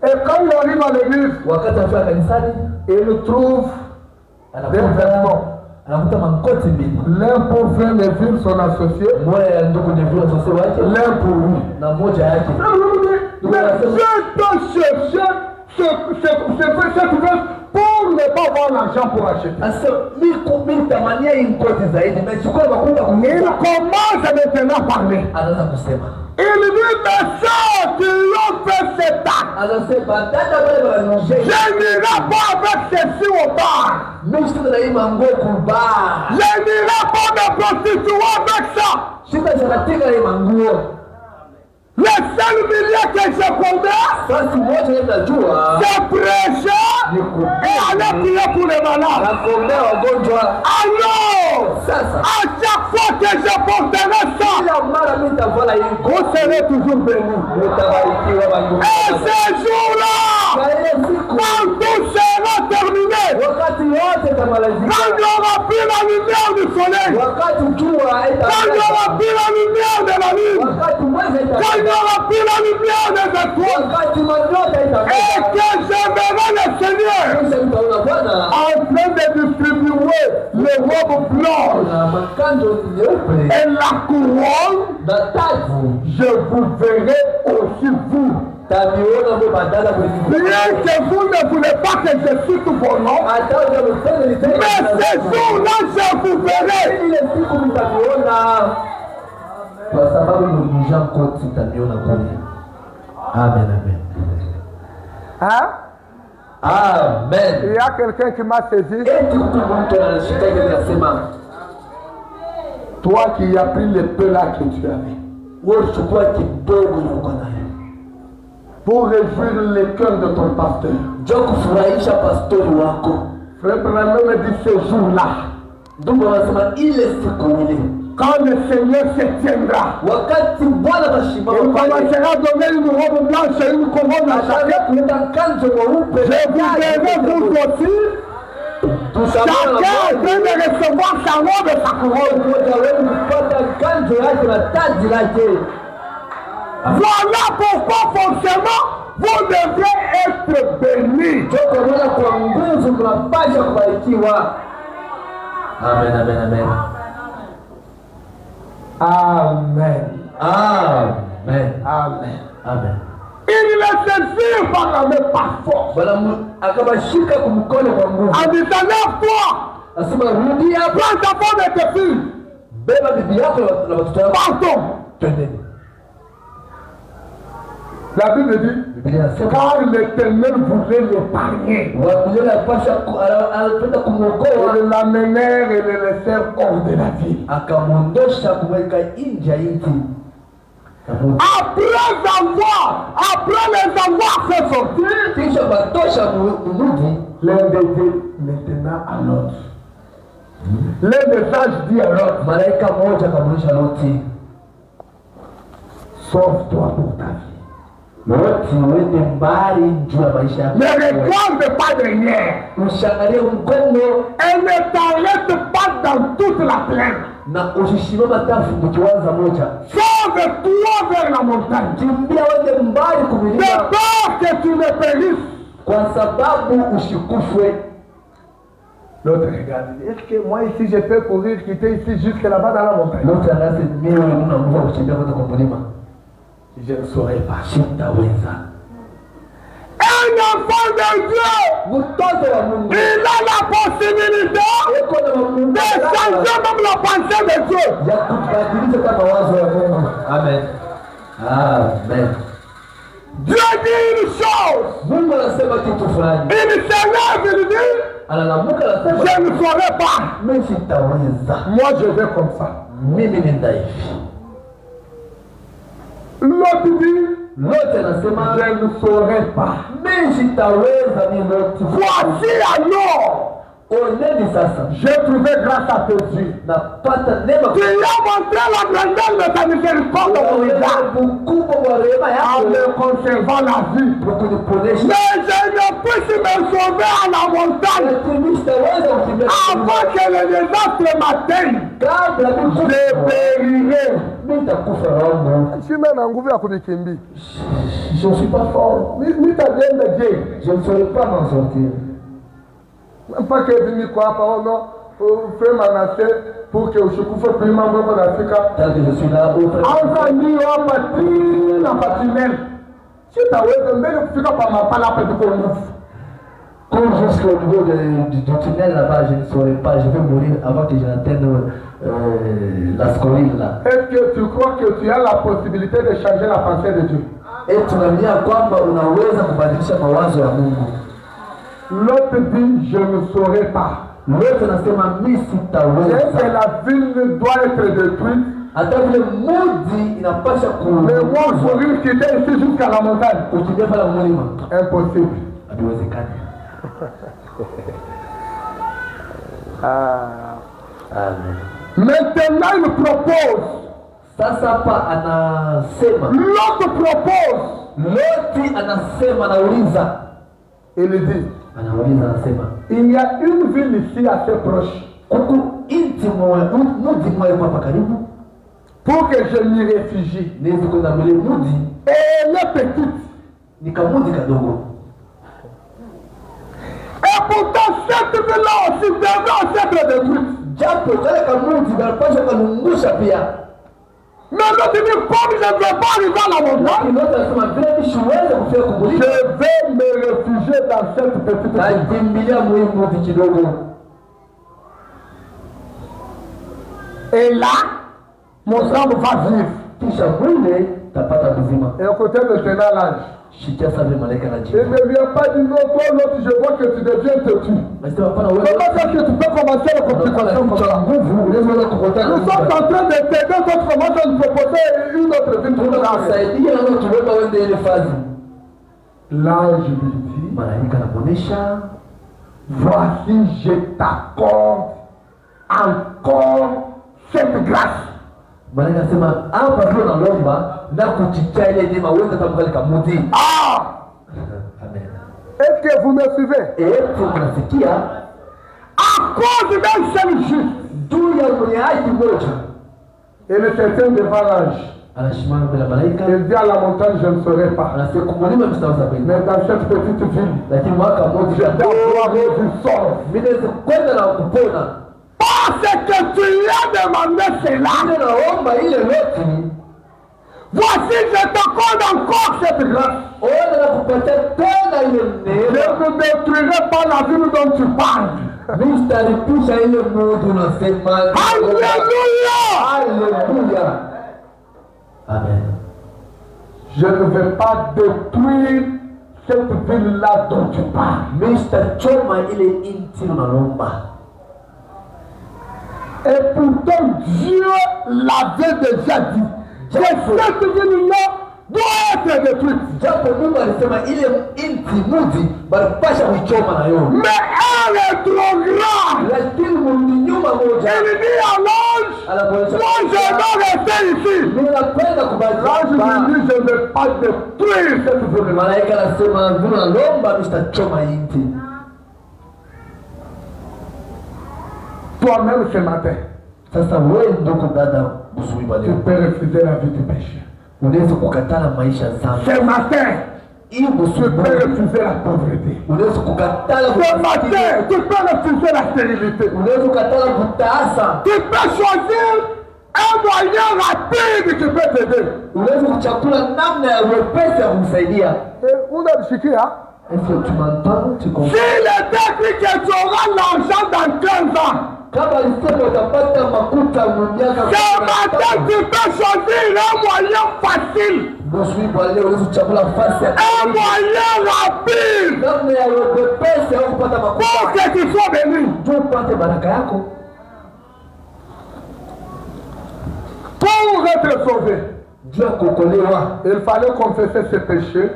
Et quand il arrive à l'église, il trouve des vêtements. L'un pour frère Neville, son associé. L'un pour lui. Mais je te cherchais cette veste pour ne pas avoir l'argent pour acheter. Il commence maintenant à parler. Il dit, mais ça qui ont fait cet acte, je n'irai pas avec ceci au bar. Je n'irai pas me prostituer avec ça. Le seul milieu que je connais, c'est prêcher et aller prier pour les malades. Alors, à chaque fois que je porterai ça, vous serez toujours bénis. Et ce jour-là, quand tout sera terminé, quand il n'y aura plus la lumière du soleil, quand il n'y aura plus la lumière de la lune, quand il n'y aura plus la lumière des étoiles, et que je verrai le Seigneur en train de distribuer les robes blanches et la couronne, je vous verrai aussi vous. Bien que vous ne voulez pas que je cite vos noms, mais ce jour-là je vous verrai. Amen, amen. Hein? Amen. Il y a quelqu'un qui m'a saisi. Toi qui as pris le peu là que tu avais, pour réjouir le cœur de ton pasteur. Frère Branham me dit ce jour-là, quand le Seigneur se tiendra, il commencera à donner une robe blanche et une couronne à chacun. Je vous verrai vous aussi, chacun en train de recevoir sa robe et sa couronne. Voilà pourquoi forcément vous devrez être bénis. Amen, amen, amen. Amen. Amen. Amen. Amen. Il les saisit par la main par force. En disant, lève-toi, prends ta femme et tes filles. Partons. La Bible dit, car l'Éternel voulait l'épargner. Ils l'amenèrent et le laissèrent hors de la ville. Après les avoir fait sortir, l'un des dit maintenant à l'autre. L'un des sages dit à l'autre, sauve-toi pour ta vie. Ne regarde pas derrière. Elle ne t'arrête pas dans toute la plaine. Sauve-toi vers la montagne. De peur que tu ne périsses. L'autre regarde. Est-ce que moi ici je peux courir, quitter ici jusque là-bas dans la montagne? Je ne saurais pas. Un enfant de Dieu, il a la possibilité de changer même la pensée de Dieu. Amen. Amen. Dieu dit une chose. Il se lève et dit, je ne saurais pas. Moi je vais comme ça. L'autre dit, je ne saurais pas. Voici alors, j'ai trouvé grâce à tes yeux. Tu as montré la grandeur de ta miséricorde dans mon visage en me conservant la vie. Mais je ne puisse me sauver à la montagne avant que le désastre m'atteigne. Je périrai. Je ne suis pas fort. Je ne saurais pas m'en sortir. Même pas que je quoi, non, frère Manassé, pour que je puisse faire membre de l'Afrique. Tant que je suis là, Comme jusqu'au niveau du tunnel là-bas, je ne saurais pas, je vais mourir avant que je n'atteigne la scoline là. Est-ce que tu crois que tu as la possibilité de changer la pensée de Dieu? Et tunaambia kwamba unaweza kubadilisha mawazo ya Mungu. L'autre dit je ne saurais pas. L'autre anasema mimi sitaweza. Est-ce que la ville doit être détruite? Hata vile mji inapasha Mais moi je risque quitter ici jusqu'à la montagne. kukimbia pale mlima. Impossible. Haiwezekani. Amen. Maintenant il propose. Sasa hapa anasema. L'autre propose. Loti anasema, anauliza. Il dit. Anauliza anasema. Il y a une ville ici assez proche. Kuku inti mji mmoja hapa karibu. Pour que je m'y réfugie. Niweze kwenda mbele mji. Elle est petite. Ni kamudi kadogo. Et pourtant cette ville-là aussi devrait être détruite. Japo kale kamudi kanapaswa kalungusha pia. Mais l'autre dit comme je ne vais pas arriver à la montagne. L'autre anasema vile nisiweze kufika kumulika. Je vais me réfugier dans cette petite ville. Nakimbilia muhimu mji kidogo. Et là, mon sang va vivre. Kisha mwile tapata mzima. Et écoutez maintenant l'âge. Shikia sa vile malaika na Il jibu. ne vient pas dire non, toi l'autre, je vois que tu deviens têtu. Nasema hapana Comment wewe. est-ce que tu peux commencer la complication comme ça? Nous sommes en train de t'aider, toi tu commences à nous proposer une autre ville pour nous arrêter. Saidia na tuweka wende ile fazi. L'ange lui dit, Malaika anamuonesha, voici je t'accorde encore cette grâce. malaika anasema hapa ndio naomba na kuchicha ile neema uweze tamkali kamudi. Ah! Amen. Est-ce que vous me suivez? Tunasikia À cause d'un seul juste, juu ya mwenye haki mmoja il était devant l'ange. anashimama mbele ya malaika, Il dit à la montagne, je ne saurais pas. anasema kumulima mstaweza kwenda. Mais dans cette petite ville, Lakini mwaka je mmoja dois avoir du sort. mimi naweza kwenda na kupona. Parce que tu lui as demandé cela. Mimi naomba ile loti Voici, je t'accorde encore cette grâce. ona na kupatia tena ile Je neema. ne détruirai pas la ville dont tu parles. Mimi sitalipisha ile mtu unasema. Alléluia! Haleluya. Amen. Je ne vais pas détruire cette ville-là dont tu parles. Mimi sitachoma ile inti unalomba. Et pourtant, Dieu l'avait déjà dit. Que cette ville-là doit être détruite. Japo Mungu alisema ile inti mji balipasha kuichoma na yo. Mais elle est trop grande. Lakini mrudi nyuma moja. Il dit à l'ange, moi je dois rester ici. Mimi napenda kubadilika. L'ange lui dit, je ne vais pas détruire cette ville-là. Malaika anasema vile nalomba mimi sitachoma inti. Toi-même ce matin, Sasa wewe ndugu dada usiwe tu leo. peux refuser la vie du péché. Unaweza kukatala maisha sana. Ce matin, Hii tu peux usiwe. refuser la pauvreté. Unaweza kukatala Ce matin, tu peux refuser la stérilité. Unaweza kukatala kutaasa. Tu peux choisir un moyen rapide qui peut t'aider. Unaweza kuchakula namna ya wepesi ya kumsaidia. Unamsikia? Est-ce que tu m'entends? Tu comprends? S'il est écrit que tu auras l'argent dans 15 ans, Kama alisema utapata makuta miaka ce matin, tu peux choisir un moyen facile, Bosui bwale unaweza kuchakula fasi ya un moyen rapide namna ya wepesi ya kupata pour makuta. que tu sois béni. Ndio upate baraka yako. Pour être sauvé, Juu ya kuokolewa. il fallait confesser ses péchés,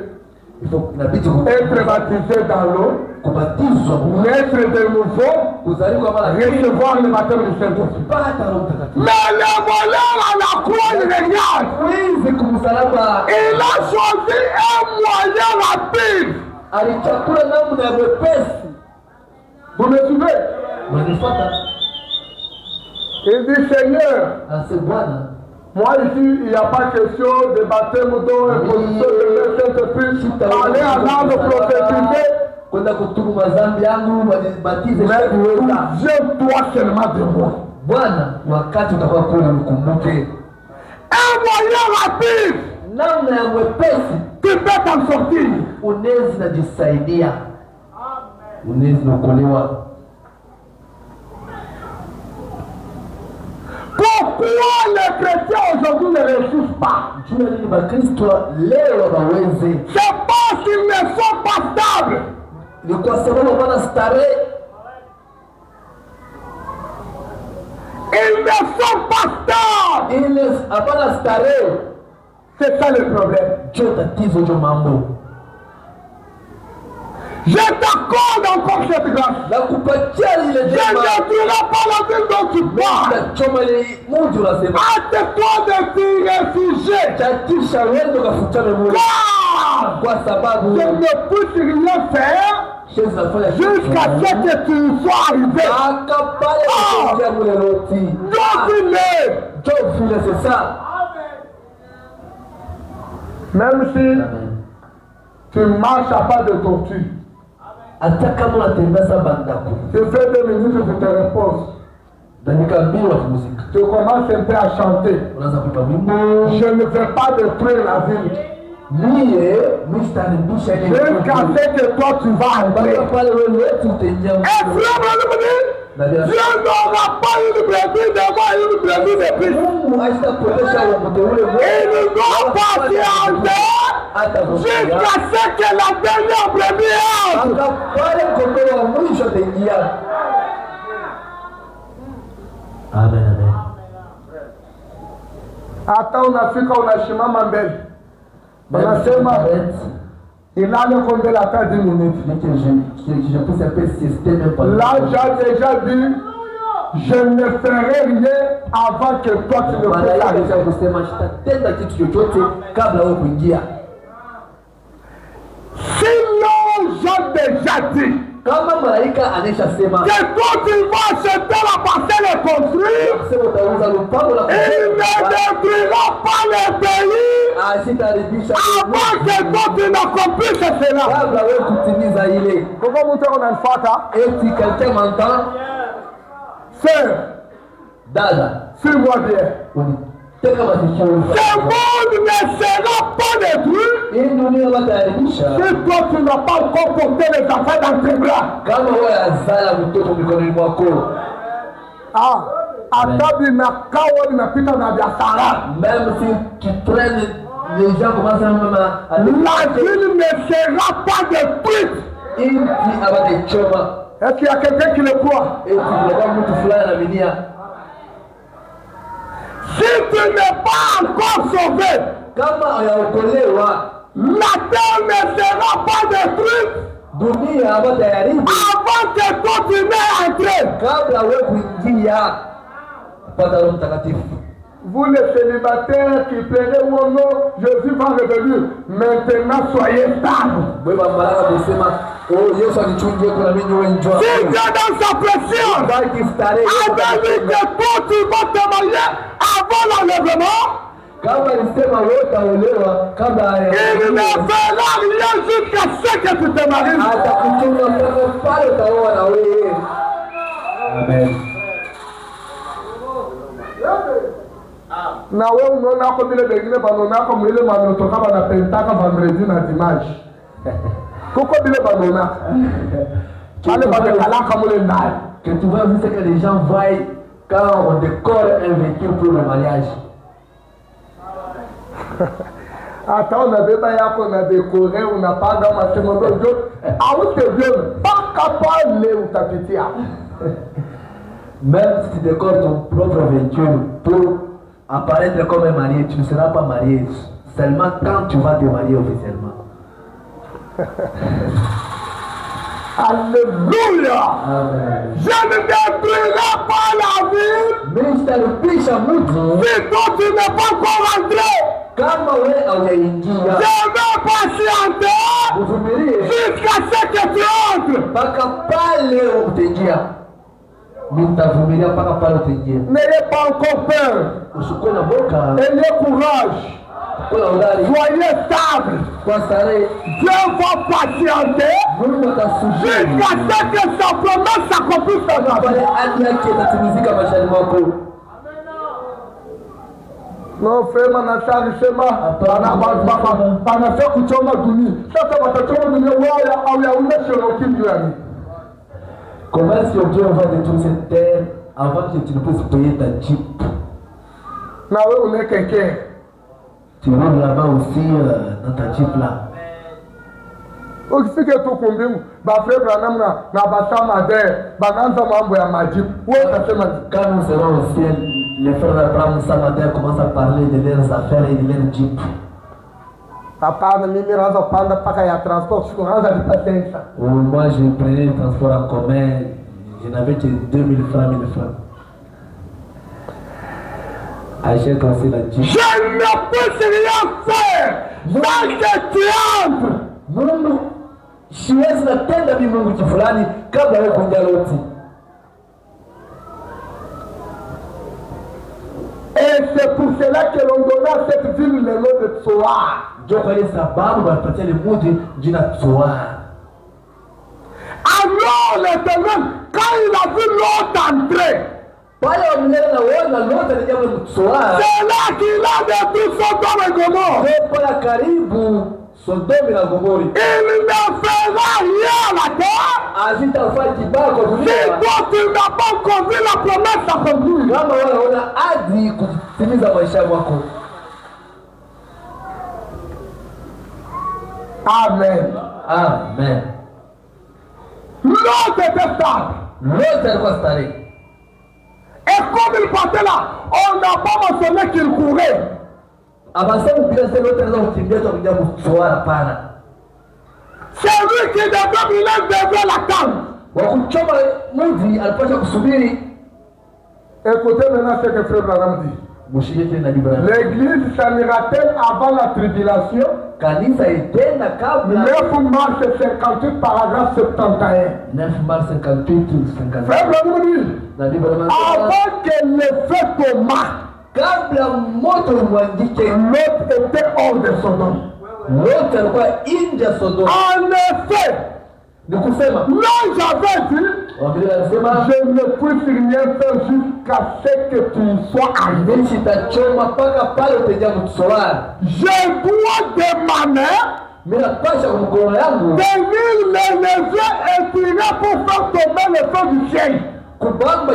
Inabidi être baptisé dans l'eau, kubatizwa, naître de nouveau, kuzaliwa mara recevoir le baptême du Saint-Esprit. pata Roho Mtakatifu. Mais le voleur à la croix, il regarde. Wizi kumsalaba Il a choisi un moyen rapide. alichakula namna ya wepesi. Vous me suivez? Unanifuata? Il dit, Seigneur, Anasema Bwana, moi ici, il n'y a pas question de baptême d'eau et position de Saint-Esprit. Aller à l'âme prophétiser. kwenda kutubu mazambi yangu batize Mais shekuweza. souviens-toi seulement de moi. Bwana, wakati utakuwa kule ukumbuke Un moyen rapide namna ya wepesi Tu peux t'en sortir. Unaweza jisaidia. Unaweza kuokolewa. Pourquoi les chrétiens aujourd'hui ne réussissent pas? C'est parce qu'ils ne sont pas stables. Ils ne sont pas stables. C'est ça le problème. Je t'accorde encore cette grâce. Je ne détruirai pas la ville dont tu parles. Hâte-toi de t'y réfugier. Car je ne peux rien faire jusqu'à ce que tu sois arrivé. C'est ça. Même si tu marches à pas de tortue. Tu fais 2 minutes, je te repose. Tu commences un peu à chanter. Je ne vais pas détruire la ville. Jusqu'à ce que toi tu vas entrer. Et Dieu n'aura pas une brebis de moi, une brebis de plus. Il nous doit patienter jusqu'à ce que la dernière brebis entre. Amen, amen. Hata unafika unashimama mbele. Unasema il a combien la taille d'une minute. Je pousse un peu système. Là, j'ai déjà dit, je ne ferai rien avant que toi tu ne puisses arriver. Sinon, j'ai déjà dit que toi tu vas acheter la parcelle et construire. Il ne détruira pas le pays avant que toi tu n'accomplisses cela. Pourquoi monter en alpha? Si quelqu'un m'entend, sœur, Dada, suis-moi bien. ce monde ne sera pas détruit si toi tu n'as pas encore porté les affaires dans tes bras. Même si tu traînes, les gens commencent même à... La ville ne sera pas détruite. Est-ce qu'il y a quelqu'un qui le croit? Si tu n'es pas encore sauvé, la terre ne sera pas détruite avant que toi tu n'aies entré. Vous les célibataires qui plaignez mon nom, Jésus va revenir. Maintenant soyez stables. Si Dieu dans sa pression a dit que toi tu vas te marier avant l'enlèvement, il ne fera rien jusqu'à ce que tu te maries. Amen. Na wewe unaona hapo vile wengine wanaona kama ile manotoka wanapentaka vendredi na dimanche. Kuko vile wanaona. Wale wanakalaka mule ndani. Que tu vois ce que les gens voient quand on décore un véhicule pour le mariage. Hata unabeba yako na dekore unapanga masemo ndio au tevyo mpaka pale utapitia. Même si tu décores ton propre véhicule pour apparaître comme un marié, tu ne seras pas marié seulement quand tu vas te marier officiellement. Alléluia. Amen. Je ne détruirai pas la ville. Mais je t'allume à mouton. Si toi tu n'es pas encore rentré, je vais patienter jusqu'à ce que tu entres. N'ayez pas encore peur. Ayez courage. Soyez stable. Dieu va patienter jusqu'à ce que sa promesse s'accomplisse dans la vie. Non, frère, manasari sema banafia kuchoma dunia. Sasa watachoma dunia wao au ya umesho ukimbi yani. Comment est-ce que Dieu va détruire cette terre avant que tu ne puisses payer ta Jeep? Na wewe une quelqu'un. Tu roules là-bas aussi dans ta Jeep là. Ukifika tu kumbingu, ba frère Branham na basama de, bananza mambo ya majibu. Wewe utasema quand nous serons au ciel, les frères Abraham Samadin commencent à parler de leurs affaires et de leurs Jeep. Hapana, mimi naanza kupanda paka ya transport, sikuanza lipatensa. Moi je prenais le transport en commun, je n'avais que 2000 francs, 1000 francs. Achète aussi la Jeep. Je ne peux rien faire sans que tu entres. Mungu siwezi natenda mimi Mungu fulani kabla wewe kuingia loti. Et c'est pour cela que l'on donne à cette ville le nom de Tsoar. Ndio kwa ile sababu wanapatia ile mji jina Tsoar. Alors l'Éternel, quand il a vu l'autre entrer, pale wamlele na wona lote ni jambo Tsoar. c'est là qu'il a détruit Sodome et Gomorrhe. Ndio pale karibu Sodome na Gomori. Il ne fera rien là-bas. Azitafanya kibako Si dunia. toi tu n'as pas encore vu la promesse accomplie. Kama wanaona hadi kutimiza maisha yako. Amen. Amen. L'autre était stable. Lote alikuwa stari. Et comme il partait là, on n'a pas mentionné qu'il courait. Abasema bila sema lote anaweza kukimbia tu kuja Tsoar pana. C'est lui qui devait l'attendre. Wakuchoma mji alipaswa kusubiri. Écoutez maintenant ce que Frère Branham dit. Mushiriki na Biblia. L'église s'anira-t-elle avant la tribulation? Kanisa itenda kabla 9 mars 58, paragraphe 71. 9 mars 58 50. Frère Branham dit, Na Biblia avant que le feu Thomas, kabla moto uandike l'autre était hors de Sodome. lote alikuwa nje ya Sodoma. En effet, Ni kusema là j'avais dit, Biblia inasema je ne puisse rien faire jusqu'à ce que tu sois arrivé. nchi itachoma mpaka pale utaingia Tsoar. Je dois demander Mimi napasha kwa mkono yangu venir les lever et tirer pour faire tomber le feu du ciel. kubamba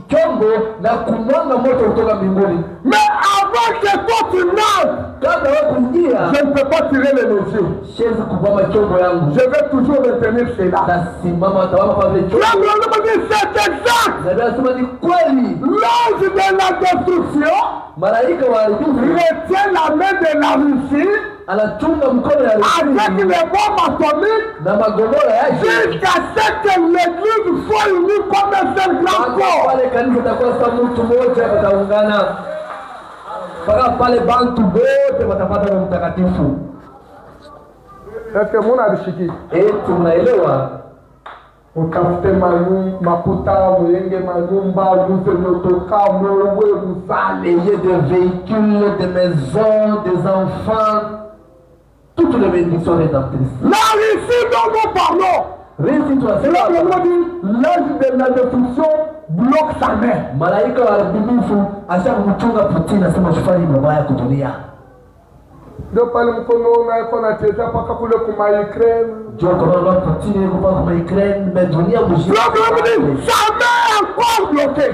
chombo na kumwanga moto kutoka mbinguni. Mais avant que toi tu naisses, Kabla wewe kuingia, je ne peux pas tirer les mesures. siwezi kubamba chombo yangu. Je vais toujours retenir cela. Tasimama tawama kwa vile chombo. La Bible dit c'est exact. Na Biblia inasema ni kweli. L'ange de la destruction Malaika wa haribifu retient la main de la Russie anachunga mkono ya avec les bombes atomiques na magomora yake jusqu'à ce que l'église soit unie comme un seul grand corps. pale kanisa itakuwa sasa mtu mmoja wataungana mpaka pale bantu wote watapata Roho Mtakatifu. Est-ce que mon abishiki? Tunaelewa Utafute makuta, muyenge manyumba, luze motoka, mwewe musale. ayez des véhicules, des maisons, des enfants, toutes les bénédictions rédemptrices. Là, ici, dont nous parlons, Récit là, on dit, l'ange de la destruction bloque sa main. malaika wa haribifu asha kumchunga Putin, asema usifanye mabaya kudunia. Ndio pale mkono unaeko nacheza paka kule kuma Ukraine. Ndio kama Putin yuko kwa Ukraine, mais dunia mzima. Sa main est encore bloquée.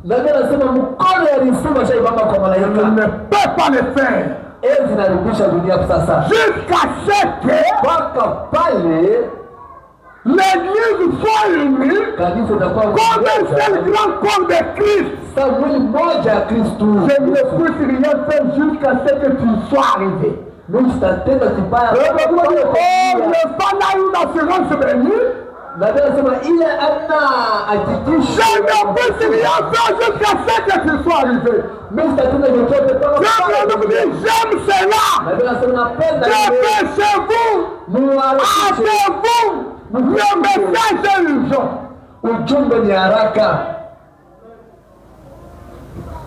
Na mimi nasema mkono ya risima shaibamba kwa Il malaika. ne peut pas le faire. Ezi narudisha dunia sasa. Jusqu'à ce que Mpaka pale l'église soit unie kanisa itakuwa comme un seul grand corps de Christ. sasa mwili mmoja ya Kristo. Je ne puisse rien faire jusqu'à ce que tu sois arrivé. Mimi sitatenda kibaya. Oh, n'est pas là une assurance bénie. Na Biblia inasema ile ana hakikisha. Je ne puisse rien faire jusqu'à ce que tu sois arrivé. Mimi sitatenda chochote mpaka Je me dis, j'aime cela. na Biblia inasema napenda Dépêchez-vous. Hâtez-vous. Le message est urgent. ujumbe ni haraka.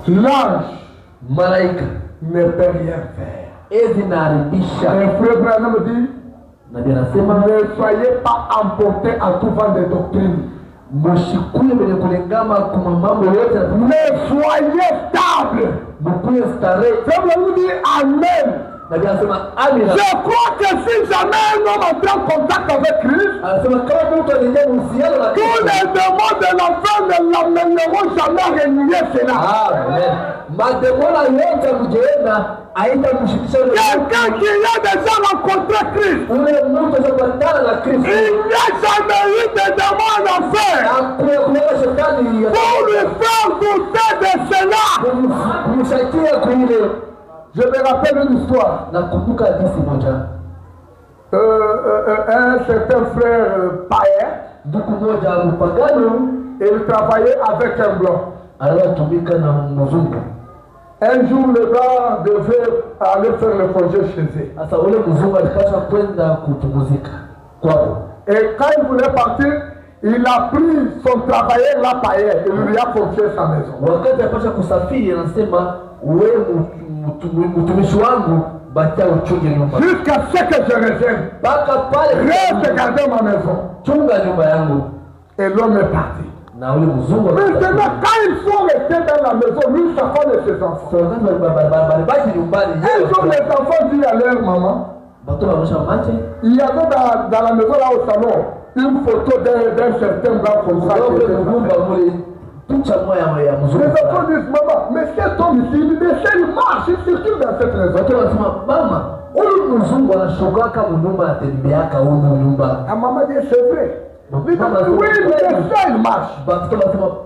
L'ange Malaika ne peut rien faire. ezi naharibisha. Un frère Branham dit, Na Biblia inasema ne soyez pas emportés en tout vent de doctrine. Mshikuye mwenye kulingama kwa mambo yote. Mais soyez stable. Mkuye starehe. Je vous dis amen. Na anasema amina. Je crois que si jamais un homme entre en contact avec Christ, Anasema kama mtu anaingia uhusiano na tous Kristo, les démons de l'enfer ne l'amèneront jamais à renier cela. amen. Mademona yote mjenda haitamshikisha yule Quelqu'un qui a déjà rencontré Christ, mtu anapatana na Kristo. il n'y a jamais eu de démons en enfer Kuna shetani ya pour lui faire douter de cela. kumshakia kuile. Je me rappelle une histoire. Nakumbuka hadithi moja. Un certain frère païen, Ndugu moja mpagano il travaillait avec un blanc. anatumika na mzungu. Un jour, le blanc devait aller faire le projet chez eux. Sasa ule mzungu alipaswa kwenda kupumzika kwao. Et quand il voulait partir, il a pris son travailleur là païen et lui a confié sa maison. Wakati alipaswa kusafiri, anasema wewe mtumishi wangu batia uchunge nyumba. Jusqu'à ce que je revienne, Mpaka pale reste garder ma maison. chunga nyumba yangu. Et l'homme est parti. Na ule mzungu Maintenant, quand ils sont restés dans la maison, lui, sa femme et ses enfants. basi nyumbani Un jour, les enfants disent à leur maman, il y avait dans la maison là au salon une photo d'un certain blanc comme ça. Les enfants disent, maman, mais cet homme ici, il marche, il circule dans cette maison. mama huyu mzungu anashokaka mnyumba anatembeaka huyu nyumba. La maman dit, c'est vrai. Oui, mais ça, il marche.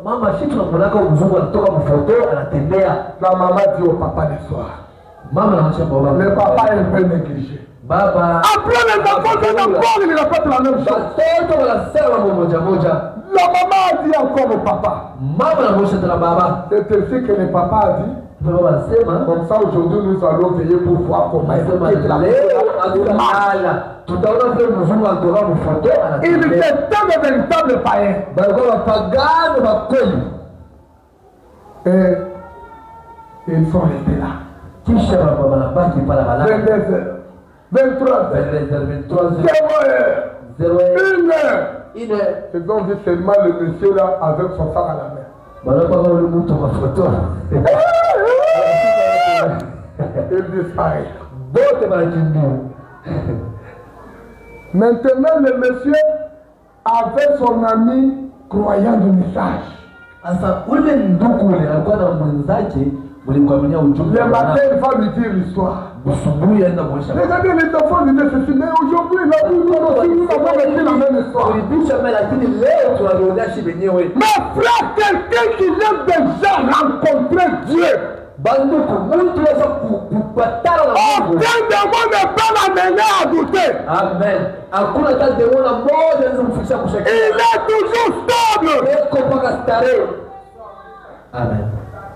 Mama si tunamwonaka mzungu anatoka mfoto anatembea. La maman dit au papa le soir. Mama anamwambia baba. Le papa est un peu négligé. Baba. Après les enfants viennent encore, il répète la même chose. Watoto wanasema moja moja. La maman a dit encore au papa. Mama anamwambia tena baba. C'est ainsi que le papa a dit. Baba anasema Comme ça aujourd'hui nous allons veiller pour voir comment tutaona vile mzungu anatoka mfoto il anatembea. était un véritable païen. Balikuwa wapagano bakweli. Et ils sont restés là. Kisha baba banabaki pale balala. 22h, 23h, 0h, 1h. Ils ont vu seulement le monsieur là avec son sac à la main. Balapa ule mtu kwa photo. Il disparaît. Bote banakimbia. Maintenant le monsieur avait son ami croyant du message. Sasa ule ndugu ule alikuwa na mwenzake mlikwaminia ujumbe. Le matin il va lui dire l'histoire. Busubuhi aenda kuonyesha. Regardez les enfants disaient ceci, mais aujourd'hui il a vu nous aussi nous avons vécu la même histoire. Ulibisha mbele lakini leo tunarudia shi wenyewe. Mais frère, quelqu'un qui vient déjà rencontrer Dieu. Banduku, mtu anaweza kupatana na Mungu. Aucun démon ne peut l'amener à douter. Amen. Hakuna hata demona moja anaweza kumfikisha kushaka. Il est toujours stable. Eko mpaka starehe. Amen.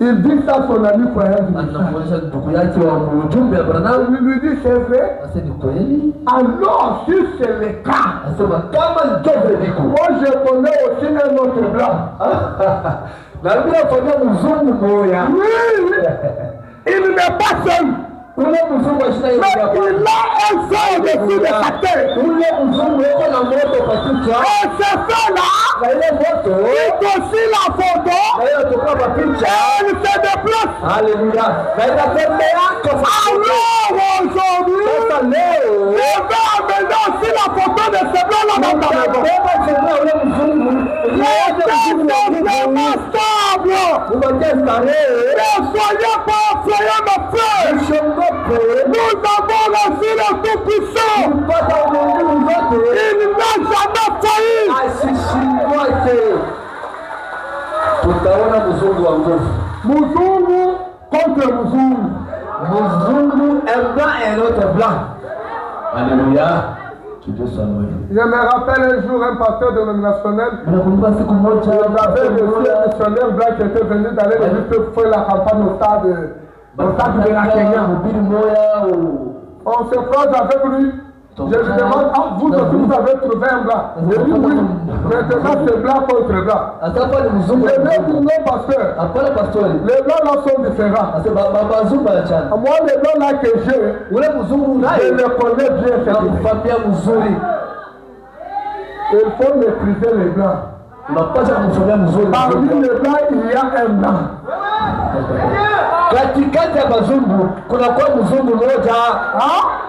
Il dit ça à son ami croyant du message. Anamwonyesha ndugu yake wa ujumbe ya Branham. Il lui dit c'est vrai. Sasa ni kweli? Alors si c'est le cas, Anasema kama ndio viko. moi je connais aussi un autre blanc. Na mimi nafanya mzungu moya. Oui, il n'est pas seul. Ule mzungu ashina Mais yeye. il a un feu au-dessus de sa tête. Ule mzungu yuko na moto kwa kichwa. Et ce feu-là, Na ile moto il aussi la photo. na ile toka kwa picha. Et il se déplace. Haleluya. Na inatembea kwa Alors aujourd'hui, sasa leo. je vais amener aussi la photo de ce blanc-là dans ta maison. Baba sema ule mzungu. Restez vraiment stable. Ubakie starehe. Ne soyez pas effrayés, mes frères. Usiogope. Nous avons reçu le Tout-Puissant. Kupata Mungu zote. Il n'a jamais failli. Asishindwake. Tutaona mzungu wa nguvu. Muzungu contre Muzungu. Mzungu un blanc et un autre blanc. Alléluia. Que Dieu soit loué. Je me rappelle un jour un pasteur dénominationnel. Nakumbuka siku moja J'avais reçu un missionnaire blanc qui était venu d'aller juste faire la campagne au stade de la Kenya. Mhubiri moya On se croise avec lui. Je lui demande, ah, vous aussi vous avez trouvé un blanc. Je dis oui. Maintenant c'est blanc contre blanc. atapa ni mzungu. Je dis non, pasteur. Hapana pastori. Les blancs là sont différents. Asema bazungu anachana. Moi, les blancs là que j'ai, Ule mzungu je naye les connais bien. nakufamia mzuri. Il faut maîtriser les blancs. unapaswa kumsomea mzuri. Parmi les blancs, il y a un blanc. Katikati ya mazungu kuna kwa mzungu mmoja.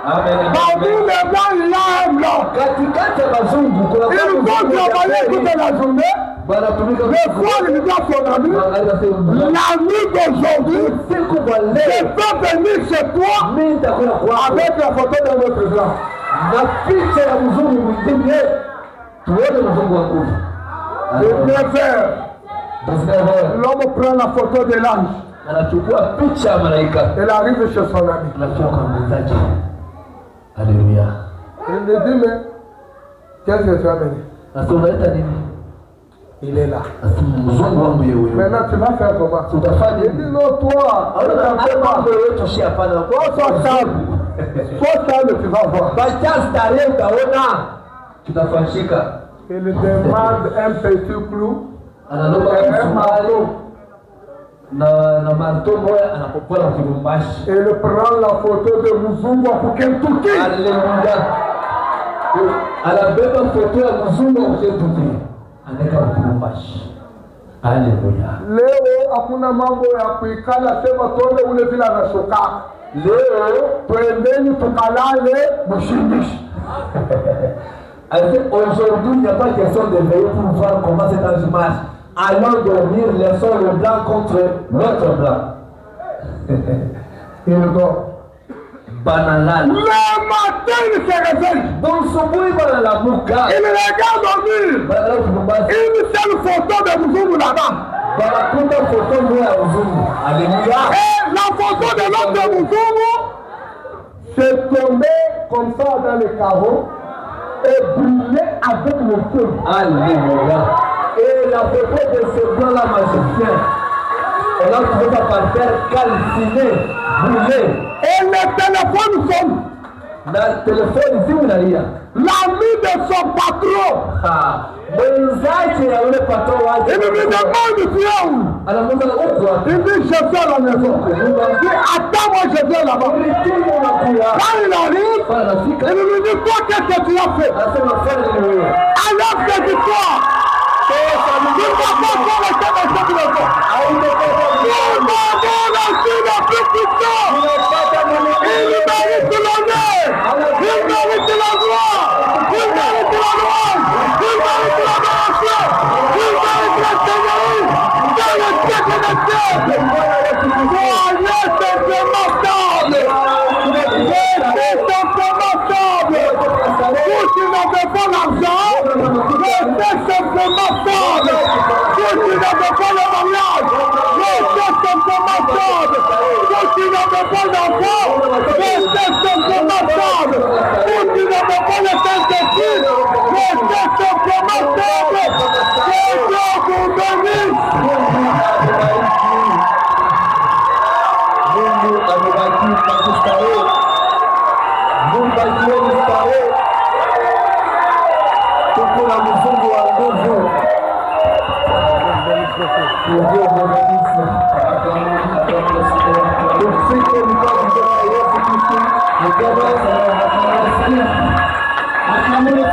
Parmi les blancs, il y a un blanc. Katikati ya mazungu kuna kwa Il faut travailler toute la journée. Le soir, il dit à son ami, la nuit d'aujourd'hui, je peux venir chez toi avec la photo de notre blanc. Na picha ya mzungu mwingine tuone mzungu wa nguvu. Le 9h, l'homme prend la photo de l'ange. Anachukua picha ya malaika. Elle arrive chez son ami. Anachukua kwa mwenzaji. Alléluia. Il me dit, mais qu'est-ce que tu as mené? Unaleta nini? Il est là. Mzungu wangu yeye. Maintenant, tu vas faire comment? Tutafanya. Il dit, non, toi, mambo yetu si hapana. sois calme. Sois calme, tu vas voir. Bacha starehe utaona. Tutafanyika. Il demande un petit clou. Analoba msumari na marto moya anapopola kulumbashi. Il prend la photo de Muzungu pour Kentucky. Alléluia. Anabeba photo ya Muzungu wa Kentucky. Anaweka kulumbashi. Alléluia. Leo hakuna mambo ya kuikala sema tonde ule vile anashuka. Leo twendeni tukalale mshindishi. Aujourd'hui, il n'y a pas question de veiller pour voir comment cet ange marche. Allons dormir, laissons le blanc contre l'autre blanc. Il dort. Banalal. Le matin, il se réveille. Dans ce bruit, il la mouka. Il regarde dormir. Une seule photo de Muzungu là-bas. Alléluia. Et la photo de l'autre Muzungu s'est tombée comme ça dans le carreau et brûlée avec le feu. Alléluia. Et la photo de ce blanc-là magicien, on a trouvé ça par terre calciné, brûlé. Et le téléphone sonne. Le téléphone ici, vous allez. L'ami de son patron. Il me demande tu es où? Il dit je suis à la maison. Il dit attends moi je viens là-bas. Quand il arrive, il me dit toi qu'est-ce que tu as fait? Alors c'est du toi. Tu ne vas pas encore rester dans cette maison. Tu vas rester dans plus puissant. Il mérite l'honneur. Il mérite la gloire. Il mérite la louange. Il mérite l'adoration. Il mérite la seigneurie. Dans le siècle des siècles. Soyez simplement stable. Restez simplement stable. Vous qui n'avez pas l'argent, restez simplement stable. Vous qui n'avez pas le mariage, restez simplement stable. Vous qui n'avez pas d'enfant, restez simplement stable. Vous qui n'avez pas le Saint-Esprit, restez simplement stable. Que Dieu vous bénisse. Mungu amebariki kwa kustarehe. Mungu akiweni starehe. Tuko na mzungu wa nguvu. Ndio mwanamisi. Tufike mikono kwa Yesu Kristo. Mkono wa Yesu. Akamwona